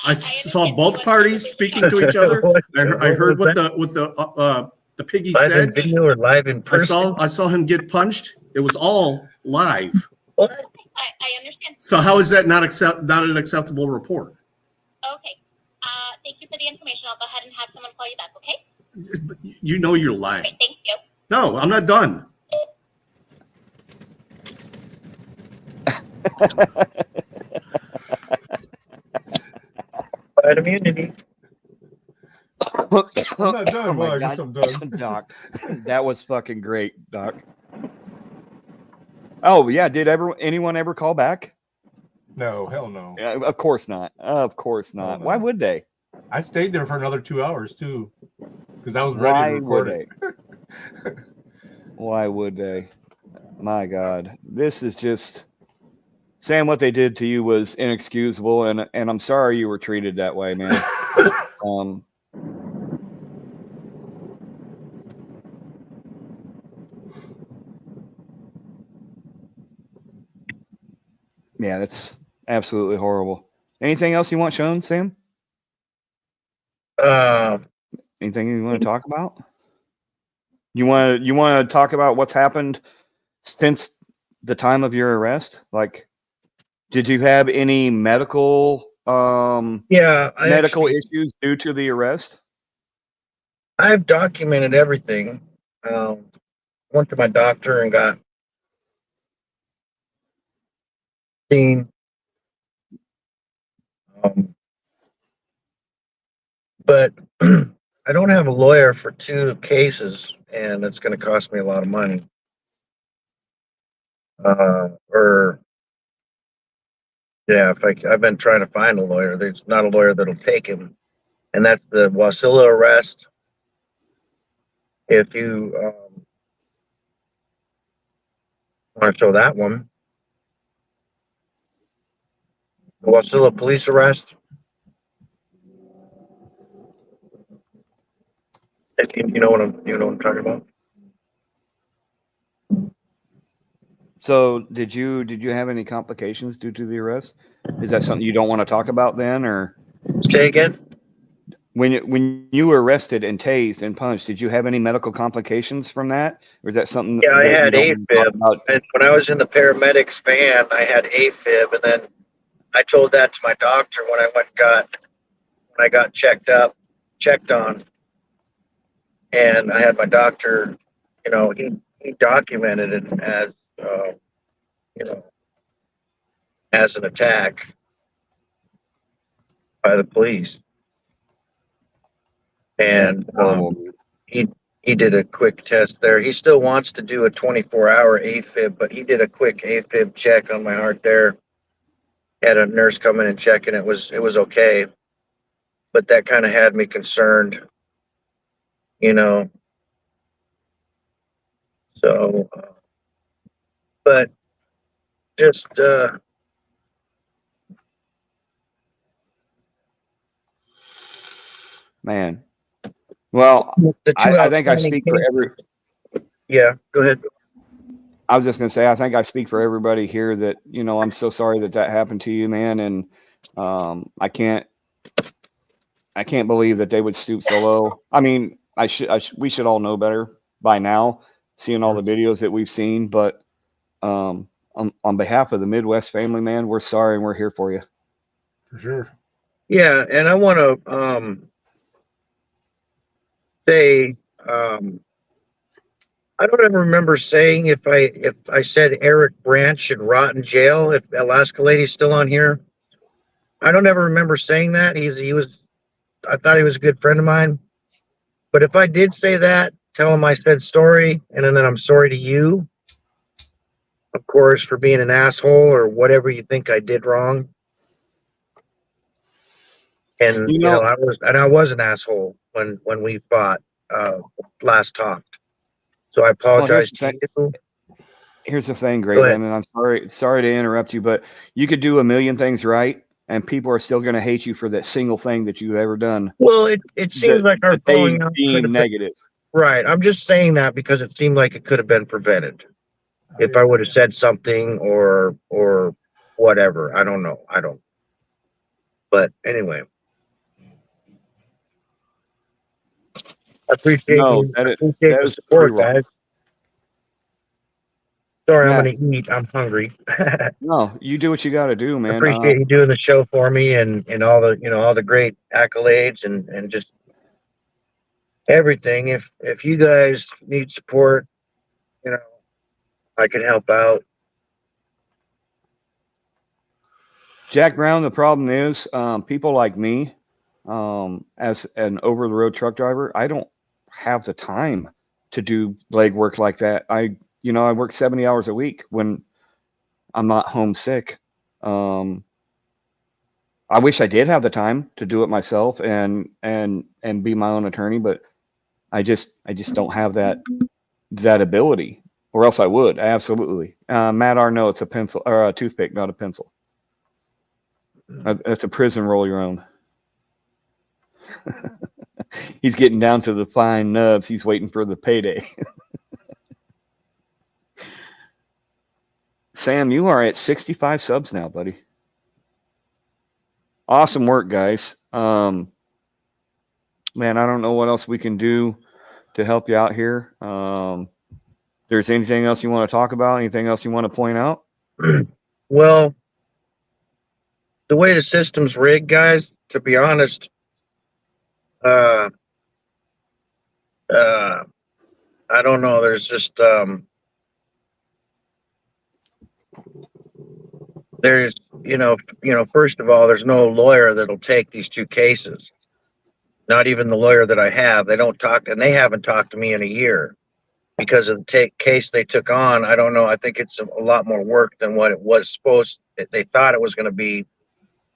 I saw both parties speaking to each other. I heard what the piggy Live said. in video or live in person? I saw him get punched. It was all live. I understand. So how is that not an acceptable report? Okay. Thank you for the information. I'll go ahead and have someone call you back, okay? You know you're lying. Okay, thank you. No, I'm not done. Pride immunity. I'm not done. Oh my Well, I guess God, I'm done. Doc. That was fucking great, Doc. Oh yeah, did anyone ever call back? No, hell no. Of course not. Of course not. No. Why would they? I stayed there for another 2 hours too, because I was ready to record it. Why would they? My God, this is just Sam. What they did to you was inexcusable, and I'm sorry you were treated that way, man. Yeah, that's absolutely horrible. Anything else you want shown, Sam? Anything you want to talk about? You want to talk about what's happened since the time of your arrest? Like, did you have any medical Yeah, medical issues due to the arrest? I've documented everything. Went to my doctor and got seen. But I don't have a lawyer for 2 cases, and it's going to cost me a lot of money. I've been trying to find a lawyer. There's not a lawyer that'll take him, and that's the Wasilla arrest. If you want to show that one, the Wasilla police arrest. If you know what I'm talking about. So did you have any complications due to the arrest? Is that something you don't want to talk about then, or say again? When you were arrested and tased and punched, did you have any medical complications from that, or is that something Yeah, I that you had don't want to talk AFib. about? And when I was in the paramedics van, I had AFib, and then I told that to my doctor when I got checked on, and I had my doctor, he documented it as, you know, as an attack by the police, and he did a quick test there. He still wants to do a 24-hour AFib, but he did a quick AFib check on my heart there. Had a nurse come in and check, and it was okay, but that kind of had me concerned, So, but just Man, well, the 2 I think I outstanding speak for cases. Yeah, go ahead. I was just gonna say, I think I speak for everybody here that, I'm so sorry that happened to you, man, and I can't believe that they would stoop so low. I mean, we should all know better by now, seeing all the videos that we've seen. But on behalf of the Midwest family, man, we're sorry and we're here for you. For sure. Yeah, and I want to say I don't ever remember saying if I said Eric Branch should rot in jail. If Alaska Lady's still on here, I don't ever remember saying that. I thought he was a good friend of mine. But if I did say that, tell him I said sorry, and then I'm sorry to you, of course, for being an asshole or whatever you think I did wrong. And I was an asshole when we fought last talked. So I apologize to you. Here's the thing, Greatland, and I'm sorry to interrupt you, but you could do a million things right, and people are still going to hate you for that single thing that you've ever done. Well, it seems like our falling out being negative. Right. I'm just saying that because it seemed like it could have been prevented if I would have said something or whatever. I don't know. But anyway, I appreciate the support, guys. Sorry, I'm going to eat. I'm hungry. No, you do what you got to do, man. Appreciate you doing the show for me and all the great accolades and just everything. If you guys need support, I can help out. Jack Brown, the problem is people like me, as an over-the-road truck driver, I don't have the time to do leg work like that. I work 70 hours a week when I'm not homesick. I wish I did have the time to do it myself and be my own attorney, but I just don't have that ability, or else I would. Absolutely. Matt Arno, it's a pencil or a toothpick, not a pencil. That's a prison roll your own. He's getting down to the fine nubs. He's waiting for the payday. Sam, you are at 65 subs now, buddy. Awesome work, guys. Man, I don't know what else we can do to help you out here. There's anything else you want to talk about? Anything else you want to point out? Well, the way the system's rigged, guys, to be honest, I don't know. There's just there's first of all, there's no lawyer that'll take these two cases. Not even the lawyer that I have. They don't talk, and they haven't talked to me in a year because of the case they took on. I don't know. I think it's a lot more work than what it was they thought it was going to be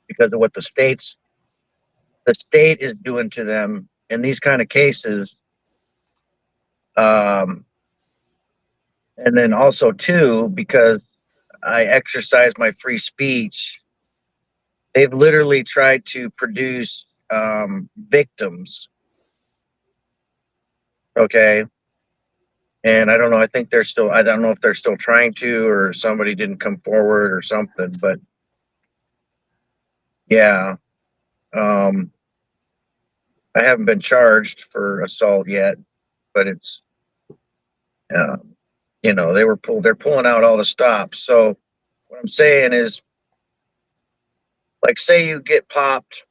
because of what the state is doing to them in these kind of cases. And then also too, because I exercise my free speech, they've literally tried to produce victims. Okay. And I don't know. I think I don't know if they're still trying to, or somebody didn't come forward or something, but yeah. I haven't been charged for assault yet, but it's, they're pulling out all the stops. So what I'm saying is, like, say you get popped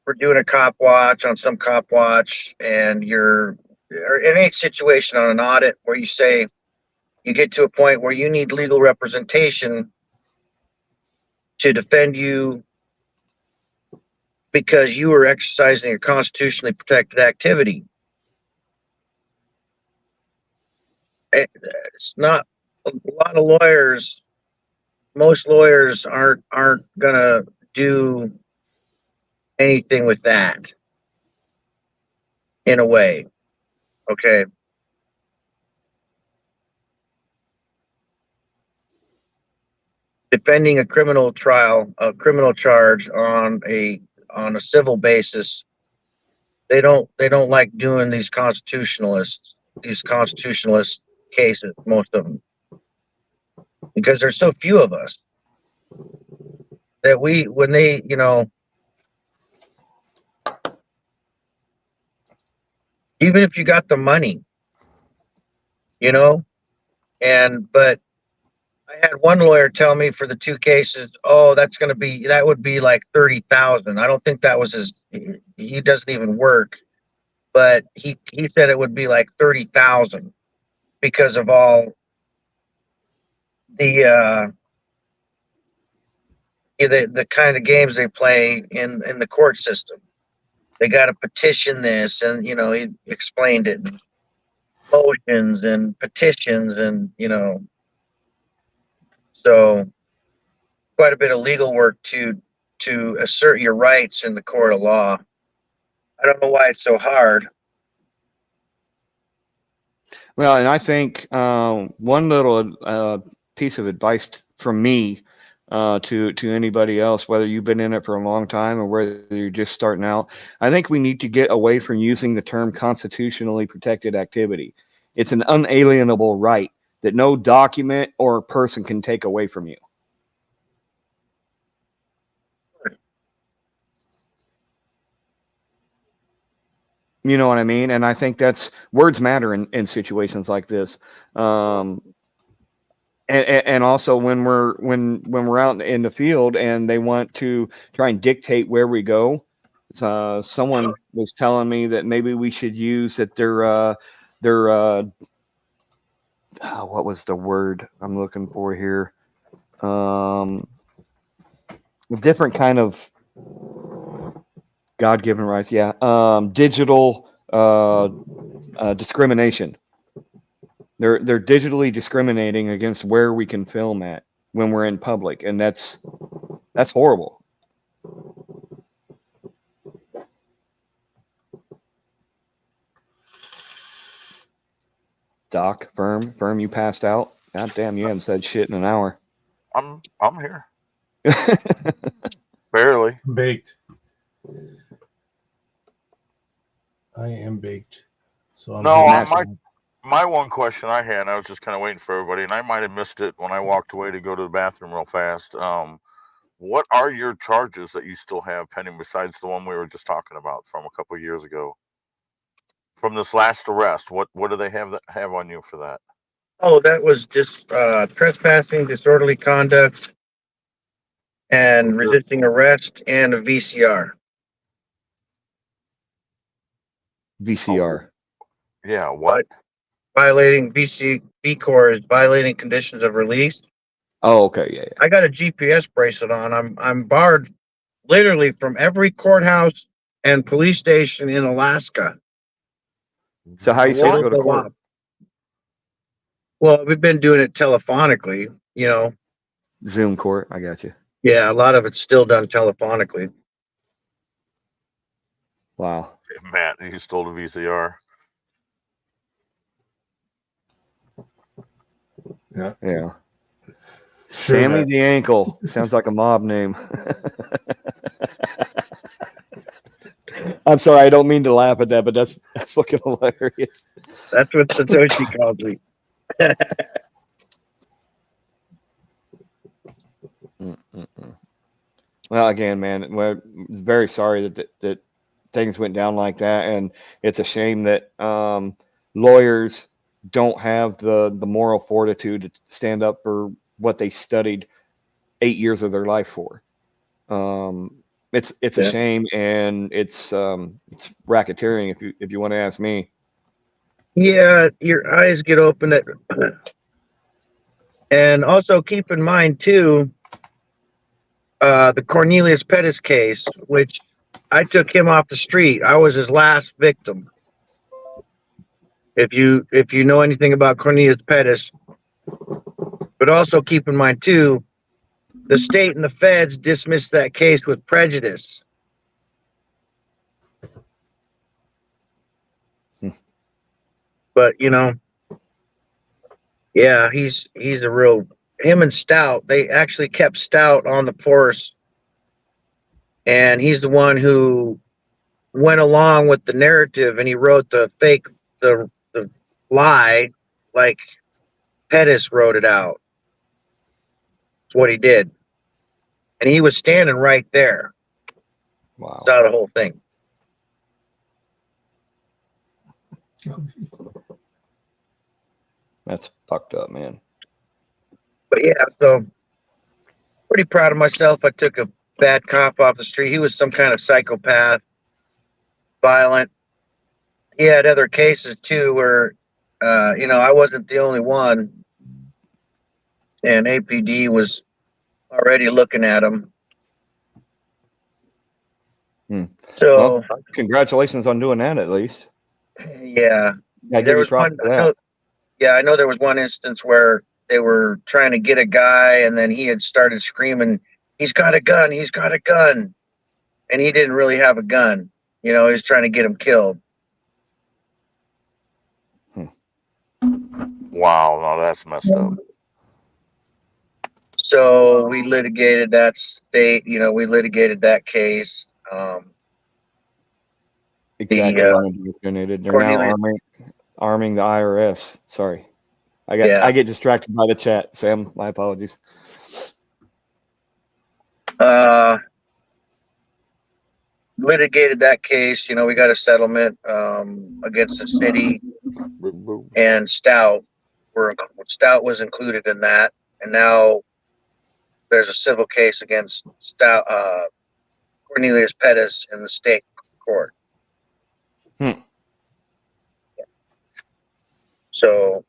for doing a cop watch on some cop watch, and or in any situation on an audit where you say you get to a point where you need legal representation to defend you because you were exercising your constitutionally protected activity. It's not a lot of lawyers. Most lawyers aren't gonna do anything with that. In a way, okay. Defending a criminal charge on a civil basis, they don't like doing these constitutionalist cases, most of them, because there's so few of us that when they, even if you got the money, but I had one lawyer tell me for the two cases, oh, that would be like 30,000. I don't think that was he doesn't even work, but he said it would be like 30,000 because of all the kind of games they play in the court system. They got to petition this, and he explained it, motions and petitions, and so quite a bit of legal work to assert your rights in the court of law. I don't know why it's so hard. Well, and I think one little piece of advice from me to anybody else, whether you've been in it for a long time or whether you're just starting out, I think we need to get away from using the term constitutionally protected activity. It's an unalienable right that no document or person can take away from you. You know what I mean? And I think words matter in situations like this. And also when we're out in the field and they want to try and dictate where we go. Someone was telling me that maybe we should use that what was the word I'm looking for here? A different kind of God-given rights. Yeah. Digital discrimination. They're digitally discriminating against where we can film at when we're in public, and that's horrible. Doc, Firm, you passed out. God damn, you haven't said shit in an hour. I'm here. Barely. Baked. I am baked. So I'm my one question I had, I was just kind of waiting for everybody, and I might have missed it when I walked away to go to the bathroom real fast. What are your charges that you still have pending besides the one we were just talking about from a couple of years ago? From this last arrest, what do they have on you for that? Oh, that was just trespassing, disorderly conduct, and resisting arrest and a VCR. VCR. Yeah, what? Violating B Corps is violating conditions of release. Oh, okay, yeah, I got a GPS bracelet on. I'm barred literally from every courthouse and police station in Alaska. So how are you They supposed to don't go to go court? off. Well, we've been doing it telephonically, you know. Zoom court. I got you. Yeah, a lot of it's still done telephonically. Wow. Matt, you stole the VCR. Yeah. Yeah. Sure, Sammy Matt. the Ankle sounds like a mob name. I'm sorry, I don't mean to laugh at that, but that's fucking hilarious. That's what Satoshi calls me. Well, again, man, we're very sorry that things went down like that, and it's a shame that lawyers don't have the moral fortitude to stand up for what they studied 8 years of their life for. It's a Yeah. shame, and it's racketeering if you want to ask me. Yeah, your eyes get open at, and also keep in mind too, the Cornelius Pettis case, which I took him off the street. I was his last victim. If you know anything about Cornelius Pettis, but also keep in mind too, the state and the feds dismissed that case with prejudice. But you know, yeah, he's a real, him and Stout, they actually kept Stout on the force, and he's the one who went along with the narrative, and he wrote the fake, the lie, like Pettis wrote it out. That's what he did, and he was standing right there. Wow. Saw the whole thing. That's fucked up, man. But yeah, so pretty proud of myself. I took a bad cop off the street. He was some kind of psychopath, violent. He had other cases too where, you know, I wasn't the only one, and APD was already looking at him. So, Well, congratulations on doing that at least. yeah, I give you props for that. I know there was one instance where they were trying to get a guy, and then he had started screaming, "He's got a gun! He's got a gun!" And he didn't really have a gun. You know, he was trying to get him killed. Wow, no, that's messed up. So we litigated that state. You know, we litigated that case. Exactly what I'm donated. They're now arming the IRS. Sorry. I get distracted by the chat, Sam. My apologies. Litigated that case. You know, we got a settlement against the city, and Stout was included in that, and now there's a civil case against Stout, Cornelius Pettis in the state court. So,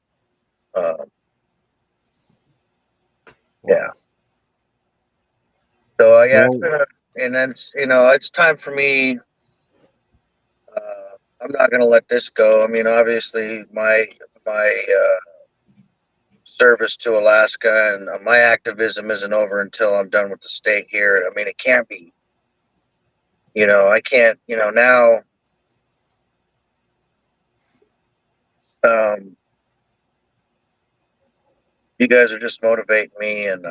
yeah. So yeah, and then it's time for me. I'm not going to let this go. I mean, obviously, my service to Alaska and my activism isn't over until I'm done with the state here. I mean, it can't be. You know, I can't. You know, now. You guys are just motivating me, and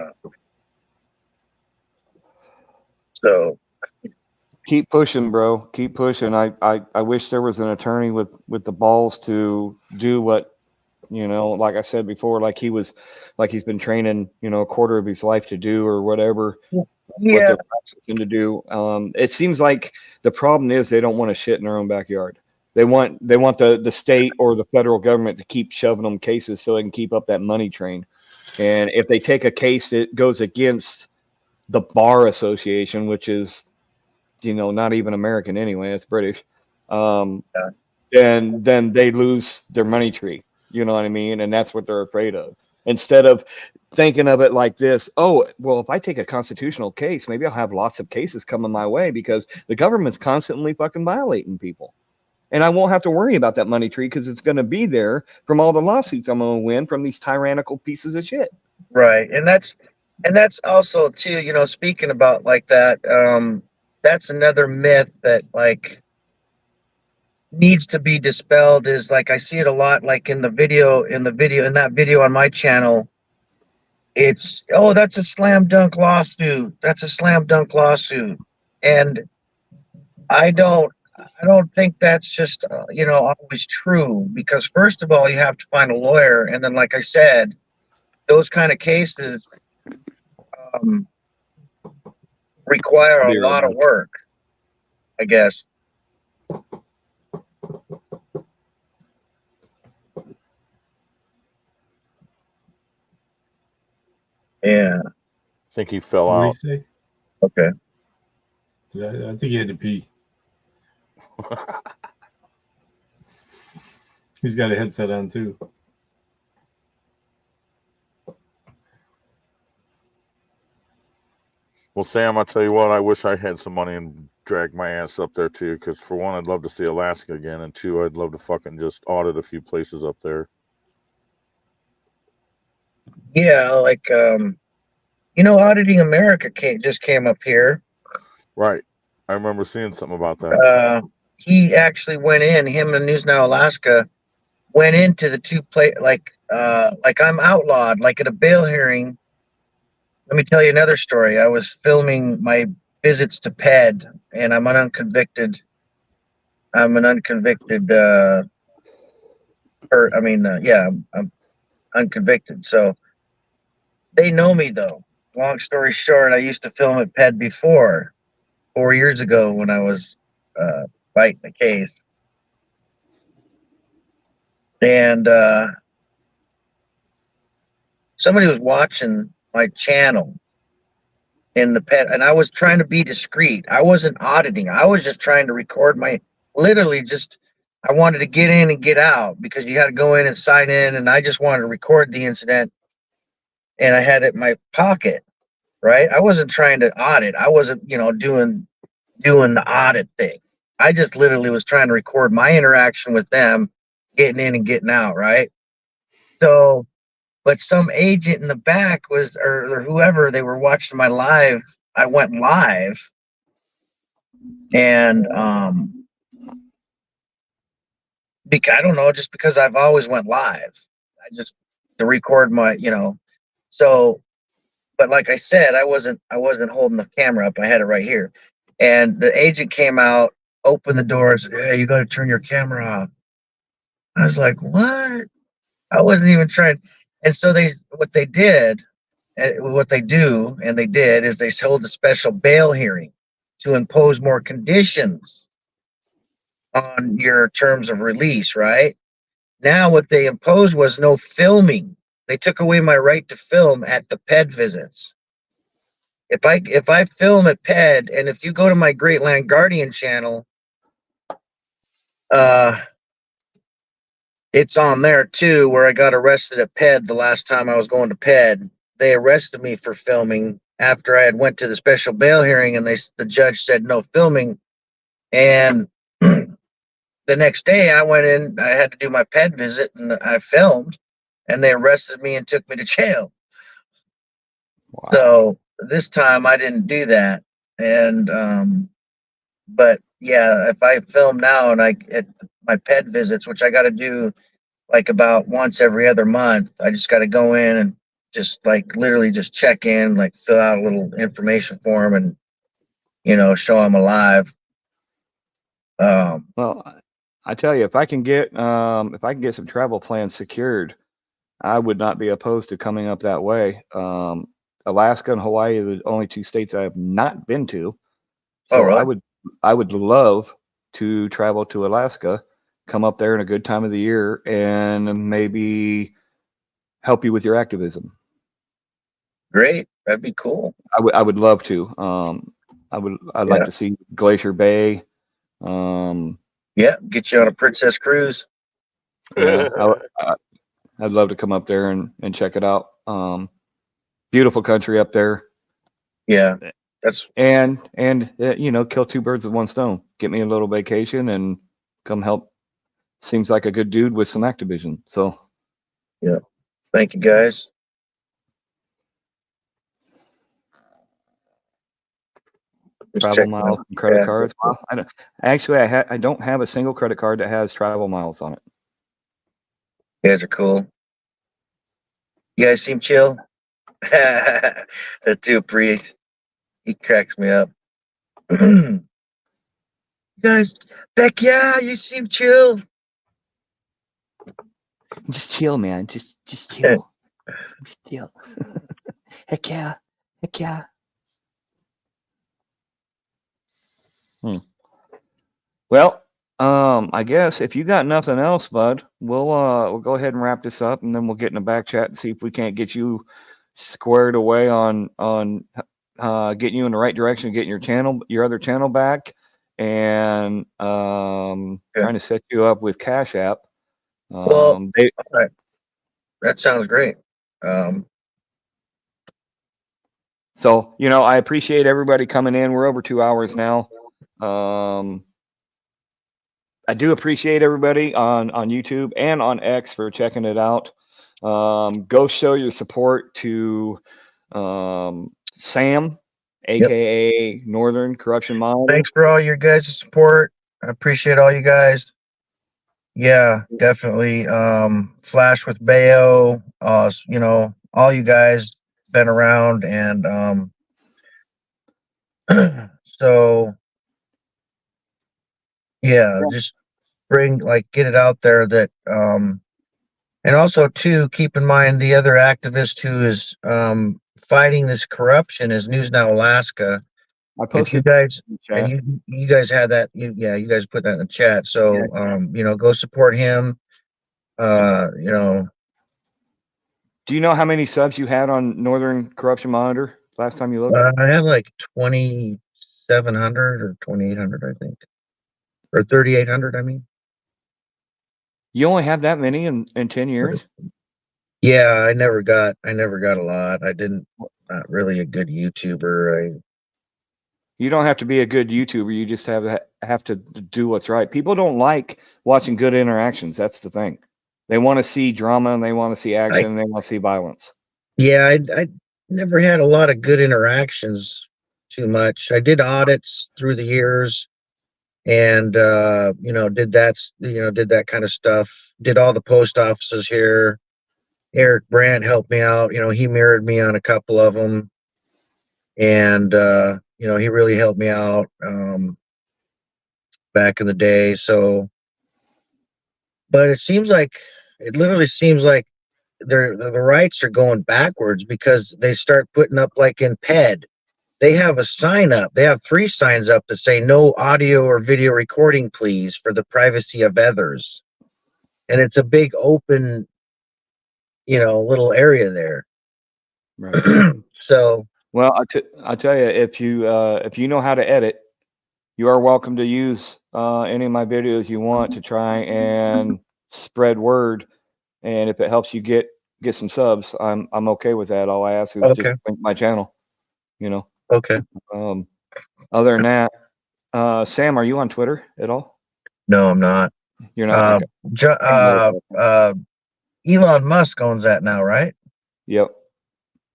so keep pushing, bro. Keep pushing. I wish there was an attorney with the balls to do what, you know, like I said before, like he's been training, you know, a quarter of his life to do or whatever. What they're practicing to do. It seems like the problem is they don't want to shit in their own backyard. They want the state or the federal government to keep shoving them cases so they can keep up that money train. And if they take a case that goes against the Bar Association, which is, you know, not even American anyway, it's British, then they lose their money tree. You know what I mean? And that's what they're afraid of. Instead of thinking of it like this, oh, well, if I take a constitutional case, maybe I'll have lots of cases coming my way because the government's constantly fucking violating people. And I won't have to worry about that money tree because it's going to be there from all the lawsuits I'm going to win from these tyrannical pieces of shit. Right. And that's also too, you know, speaking about like that, that's another myth that like needs to be dispelled is like I see it a lot like in that video on my channel. It's, oh, that's a slam dunk lawsuit. That's a slam dunk lawsuit. And I don't think that's just you know, always true, because first of all you have to find a lawyer, and then like I said, those kind of cases um, require I'll be a right lot of back. work, I guess. Yeah. I think he fell What did he out. say? Okay. I think he had to pee. He's got a headset on too. Well, Sam, I'll tell you what, I wish I had some money and drag my ass up there too, because for one, I'd love to see Alaska again, and two, I'd love to fucking just audit a few places up there. Yeah, like you know, Auditing America just came up here. Right. I remember seeing something about that. He actually went in, him and News Now Alaska went into the like I'm outlawed, like at a bail hearing. Let me tell you another story. I was filming my visits to PED, and I'm an unconvicted yeah, I'm unconvicted. So they know me though. Long story short, I used to film at PED before, 4 years ago when I was fighting the case. And somebody was watching my channel in the PED, and I was trying to be discreet. I wasn't auditing. I was just trying to record I wanted to get in and get out, because you had to go in and sign in, and I just wanted to record the incident, and I had it in my pocket, right? I wasn't trying to audit. I wasn't, you know, doing the audit thing. I just literally was trying to record my interaction with them, getting in and getting out, right? So, but some agent in the back was, or whoever, they were watching my live. I went live, and because I don't know, just because I've always went live, I just to record my, you know. So, but like I said, I wasn't holding the camera up. I had it right here, and the agent came out, opened the door, and said, "Hey, you got to turn your camera off." I was like, "What?" I wasn't even trying. And so what they did, what they do, and they did, is they held a special bail hearing to impose more conditions on your terms of release, right? Now what they imposed was no filming. They took away my right to film at the PED visits. If I film at PED, and if you go to my Great Land Guardian channel, it's on there too, where I got arrested at PED the last time I was going to PED. They arrested me for filming after I had went to the special bail hearing, and the judge said no filming. And the next day I went in, I had to do my PED visit, and I filmed, and they arrested me and took me to jail. Wow. So this time I didn't do that. And but yeah, if I film now and at my PED visits, which I got to do like about once every other month, I just got to go in and just like literally just check in, like fill out a little information form, and you know, show I'm alive. Well, I tell you, if I can get some travel plans secured, I would not be opposed to coming up that way. Alaska and Hawaii are the only two states I have not been to. So really? I would love to travel to Alaska, come up there in a good time of the year, and maybe help you with your activism. Great. That'd be cool. I would love to. I'd like Yeah. to see Glacier Bay. Yeah. Get you on a Princess cruise. Yeah, I'd love to come up there and check it out. Beautiful country up there. Yeah. That's And you know, kill two birds with one stone. Get me a little vacation and come help. Seems like a good dude with some activism. So yeah. Thank you guys. Just travel checking miles out. and credit Yeah. cards. Wow, I don't have a single credit card that has travel miles on it. You guys are cool. You guys seem chill. That dude priest, he cracks me up. You guys, Beck, yeah, you seem chill. Just chill, man. Just chill. Just chill. Heck yeah. Heck yeah. Well, I guess if you got nothing else, bud, we'll go ahead and wrap this up, and then we'll get in the back chat and see if we can't get you squared away on getting you in the right direction, getting your other channel back, and trying to set you up with Cash App. Well, all right. That sounds great. So, you know, I appreciate everybody coming in. We're over 2 hours now. I do appreciate everybody on YouTube and on X for checking it out. Go show your support to Sam, aka Northern Corruption Monitor. Thanks for all your guys' support. I appreciate all you guys. Yeah, definitely. Flash with Bayo, you know, all you guys been around, and so yeah, just get it out there that and also too keep in mind the other activist who is fighting this corruption is News Now Alaska. I If posted you guys in the chat. and you guys had that, you guys put that in the chat. So you know, go support him. You know, Do you know how many subs you had on Northern Corruption Monitor last time you looked? I have like 2,700 or 2,800, I think, or 3,800. I mean, You only have that many in 10 years? yeah, I never got a lot. I didn't, not really a good YouTuber. You don't have to be a good YouTuber. You just have to do what's right. People don't like watching good interactions. That's the thing. They want to see drama and they want to see action and they want to see violence. Yeah, I never had a lot of good interactions too much. I did audits through the years and you know, did that kind of stuff. Did all the post offices here. Eric Brandt helped me out. You know, he mirrored me on a couple of them. And you know, he really helped me out back in the day. So but it literally seems like the rights are going backwards because they start putting up like in PED. They have a sign up. They have 3 signs up that say no audio or video recording, please, for the privacy of others. And it's a big open, you know, little area there. Right. So, well, I'll tell you, if you know how to edit, you are welcome to use any of my videos you want to try and spread word. And if it helps you get some subs, I'm okay with that. All I ask is just link my channel, you know. Okay. Other than that, Sam, are you on Twitter at all? No, I'm not. You're not. Okay. Elon Musk owns that now, right? Yep.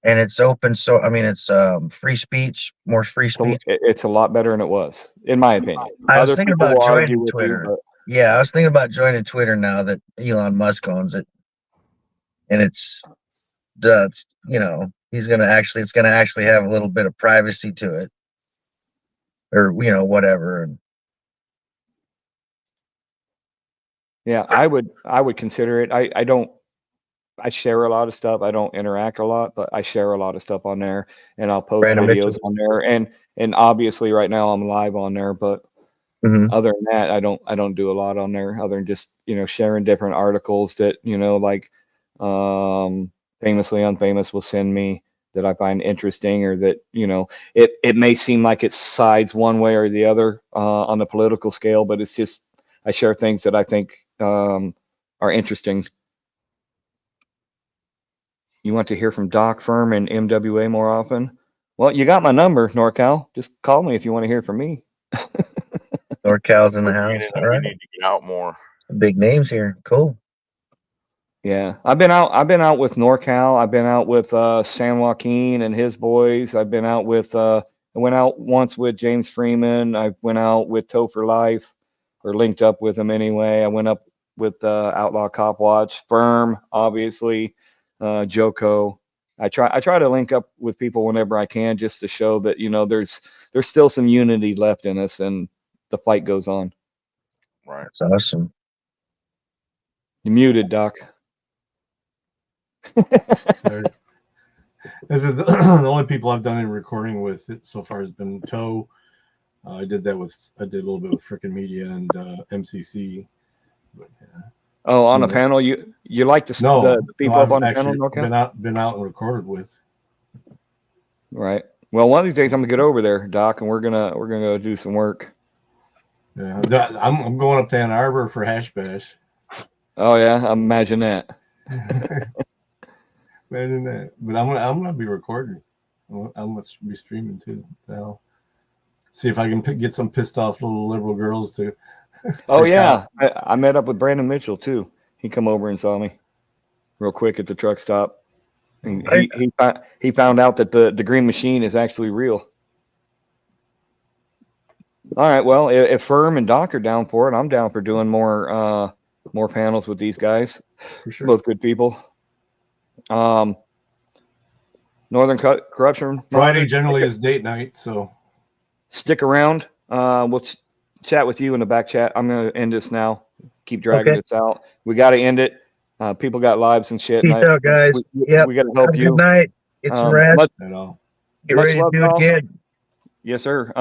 And it's open, so I mean, it's free speech, more free speech. It's a lot better than it was, in my opinion. I was Other thinking people about will argue joining with Twitter. you, but Yeah, I was thinking about joining Twitter now that Elon Musk owns it, and it's you know, it's gonna actually have a little bit of privacy to it, or you know, whatever. yeah, I would consider it. I share a lot of stuff. I don't interact a lot, but I share a lot of stuff on there, and I'll post videos on there. And obviously, right now I'm live on there. But other than that, I don't do a lot on there, other than just, you know, sharing different articles that, you know, like Famously Unfamous will send me, that I find interesting, or that, you know, it may seem like it sides one way or the other on the political scale, but it's just, I share things that I think are interesting. You want to hear from Doc Firm and MWA more often? Well, you got my number, NorCal. Just call me if you want to hear from me. NorCal's in the house. All We right. need to get out more. Big names here. Cool. Yeah, I've been out with NorCal. I've been out with San Joaquin and his boys. I've been out with I went out once with James Freeman. I went out with Toe for Life, or linked up with him anyway. I went up with Outlaw Cop Watch, Firm, obviously, Joko. I try to link up with people whenever I can, just to show that, you know, there's still some unity left in us, and the fight goes on. Right. That's awesome. You muted, Doc. Sorry. This is the only people I've done any recording with so far has been Toe. I did a little bit with Frickin' Media and MCC. But, yeah. Oh, on a panel, you like the people up on the panel? Okay. Been out and recorded with. Right. Well, one of these days I'm gonna get over there, Doc, and we're gonna go do some work. Yeah, I'm going up to Ann Arbor for Hash Bash. Oh yeah, I imagine that. Imagine that. But I'm gonna be recording. I'm gonna be streaming too. The hell. See if I can get some pissed off little liberal girls to. Oh yeah, I met up with Brandon Mitchell too. He come over and saw me real quick at the truck stop. And he found out that the Green Machine is actually real. All right, well, if Firm and Doc are down for it, I'm down for doing more panels with these guys. For sure. Both good people. Northern Corruption Friday generally is date night, so stick around. We'll chat with you in the back chat. I'm gonna end this now. Keep dragging this out. We got to end it. People got lives and shit. Peace out, guys. We got to help you. Good night. Get some rest. Get ready to do it again. Yes, sir.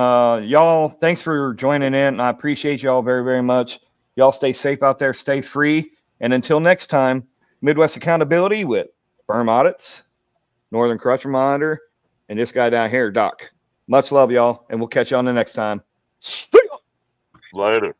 Y'all, thanks for joining in. I appreciate y'all very, very much. Y'all stay safe out there. Stay free. And until next time, Midwest Accountability with Firm Audits, Northern Corruption Monitor, and this guy down here, Doc. Much love, y'all, and we'll catch you on the next time. Later.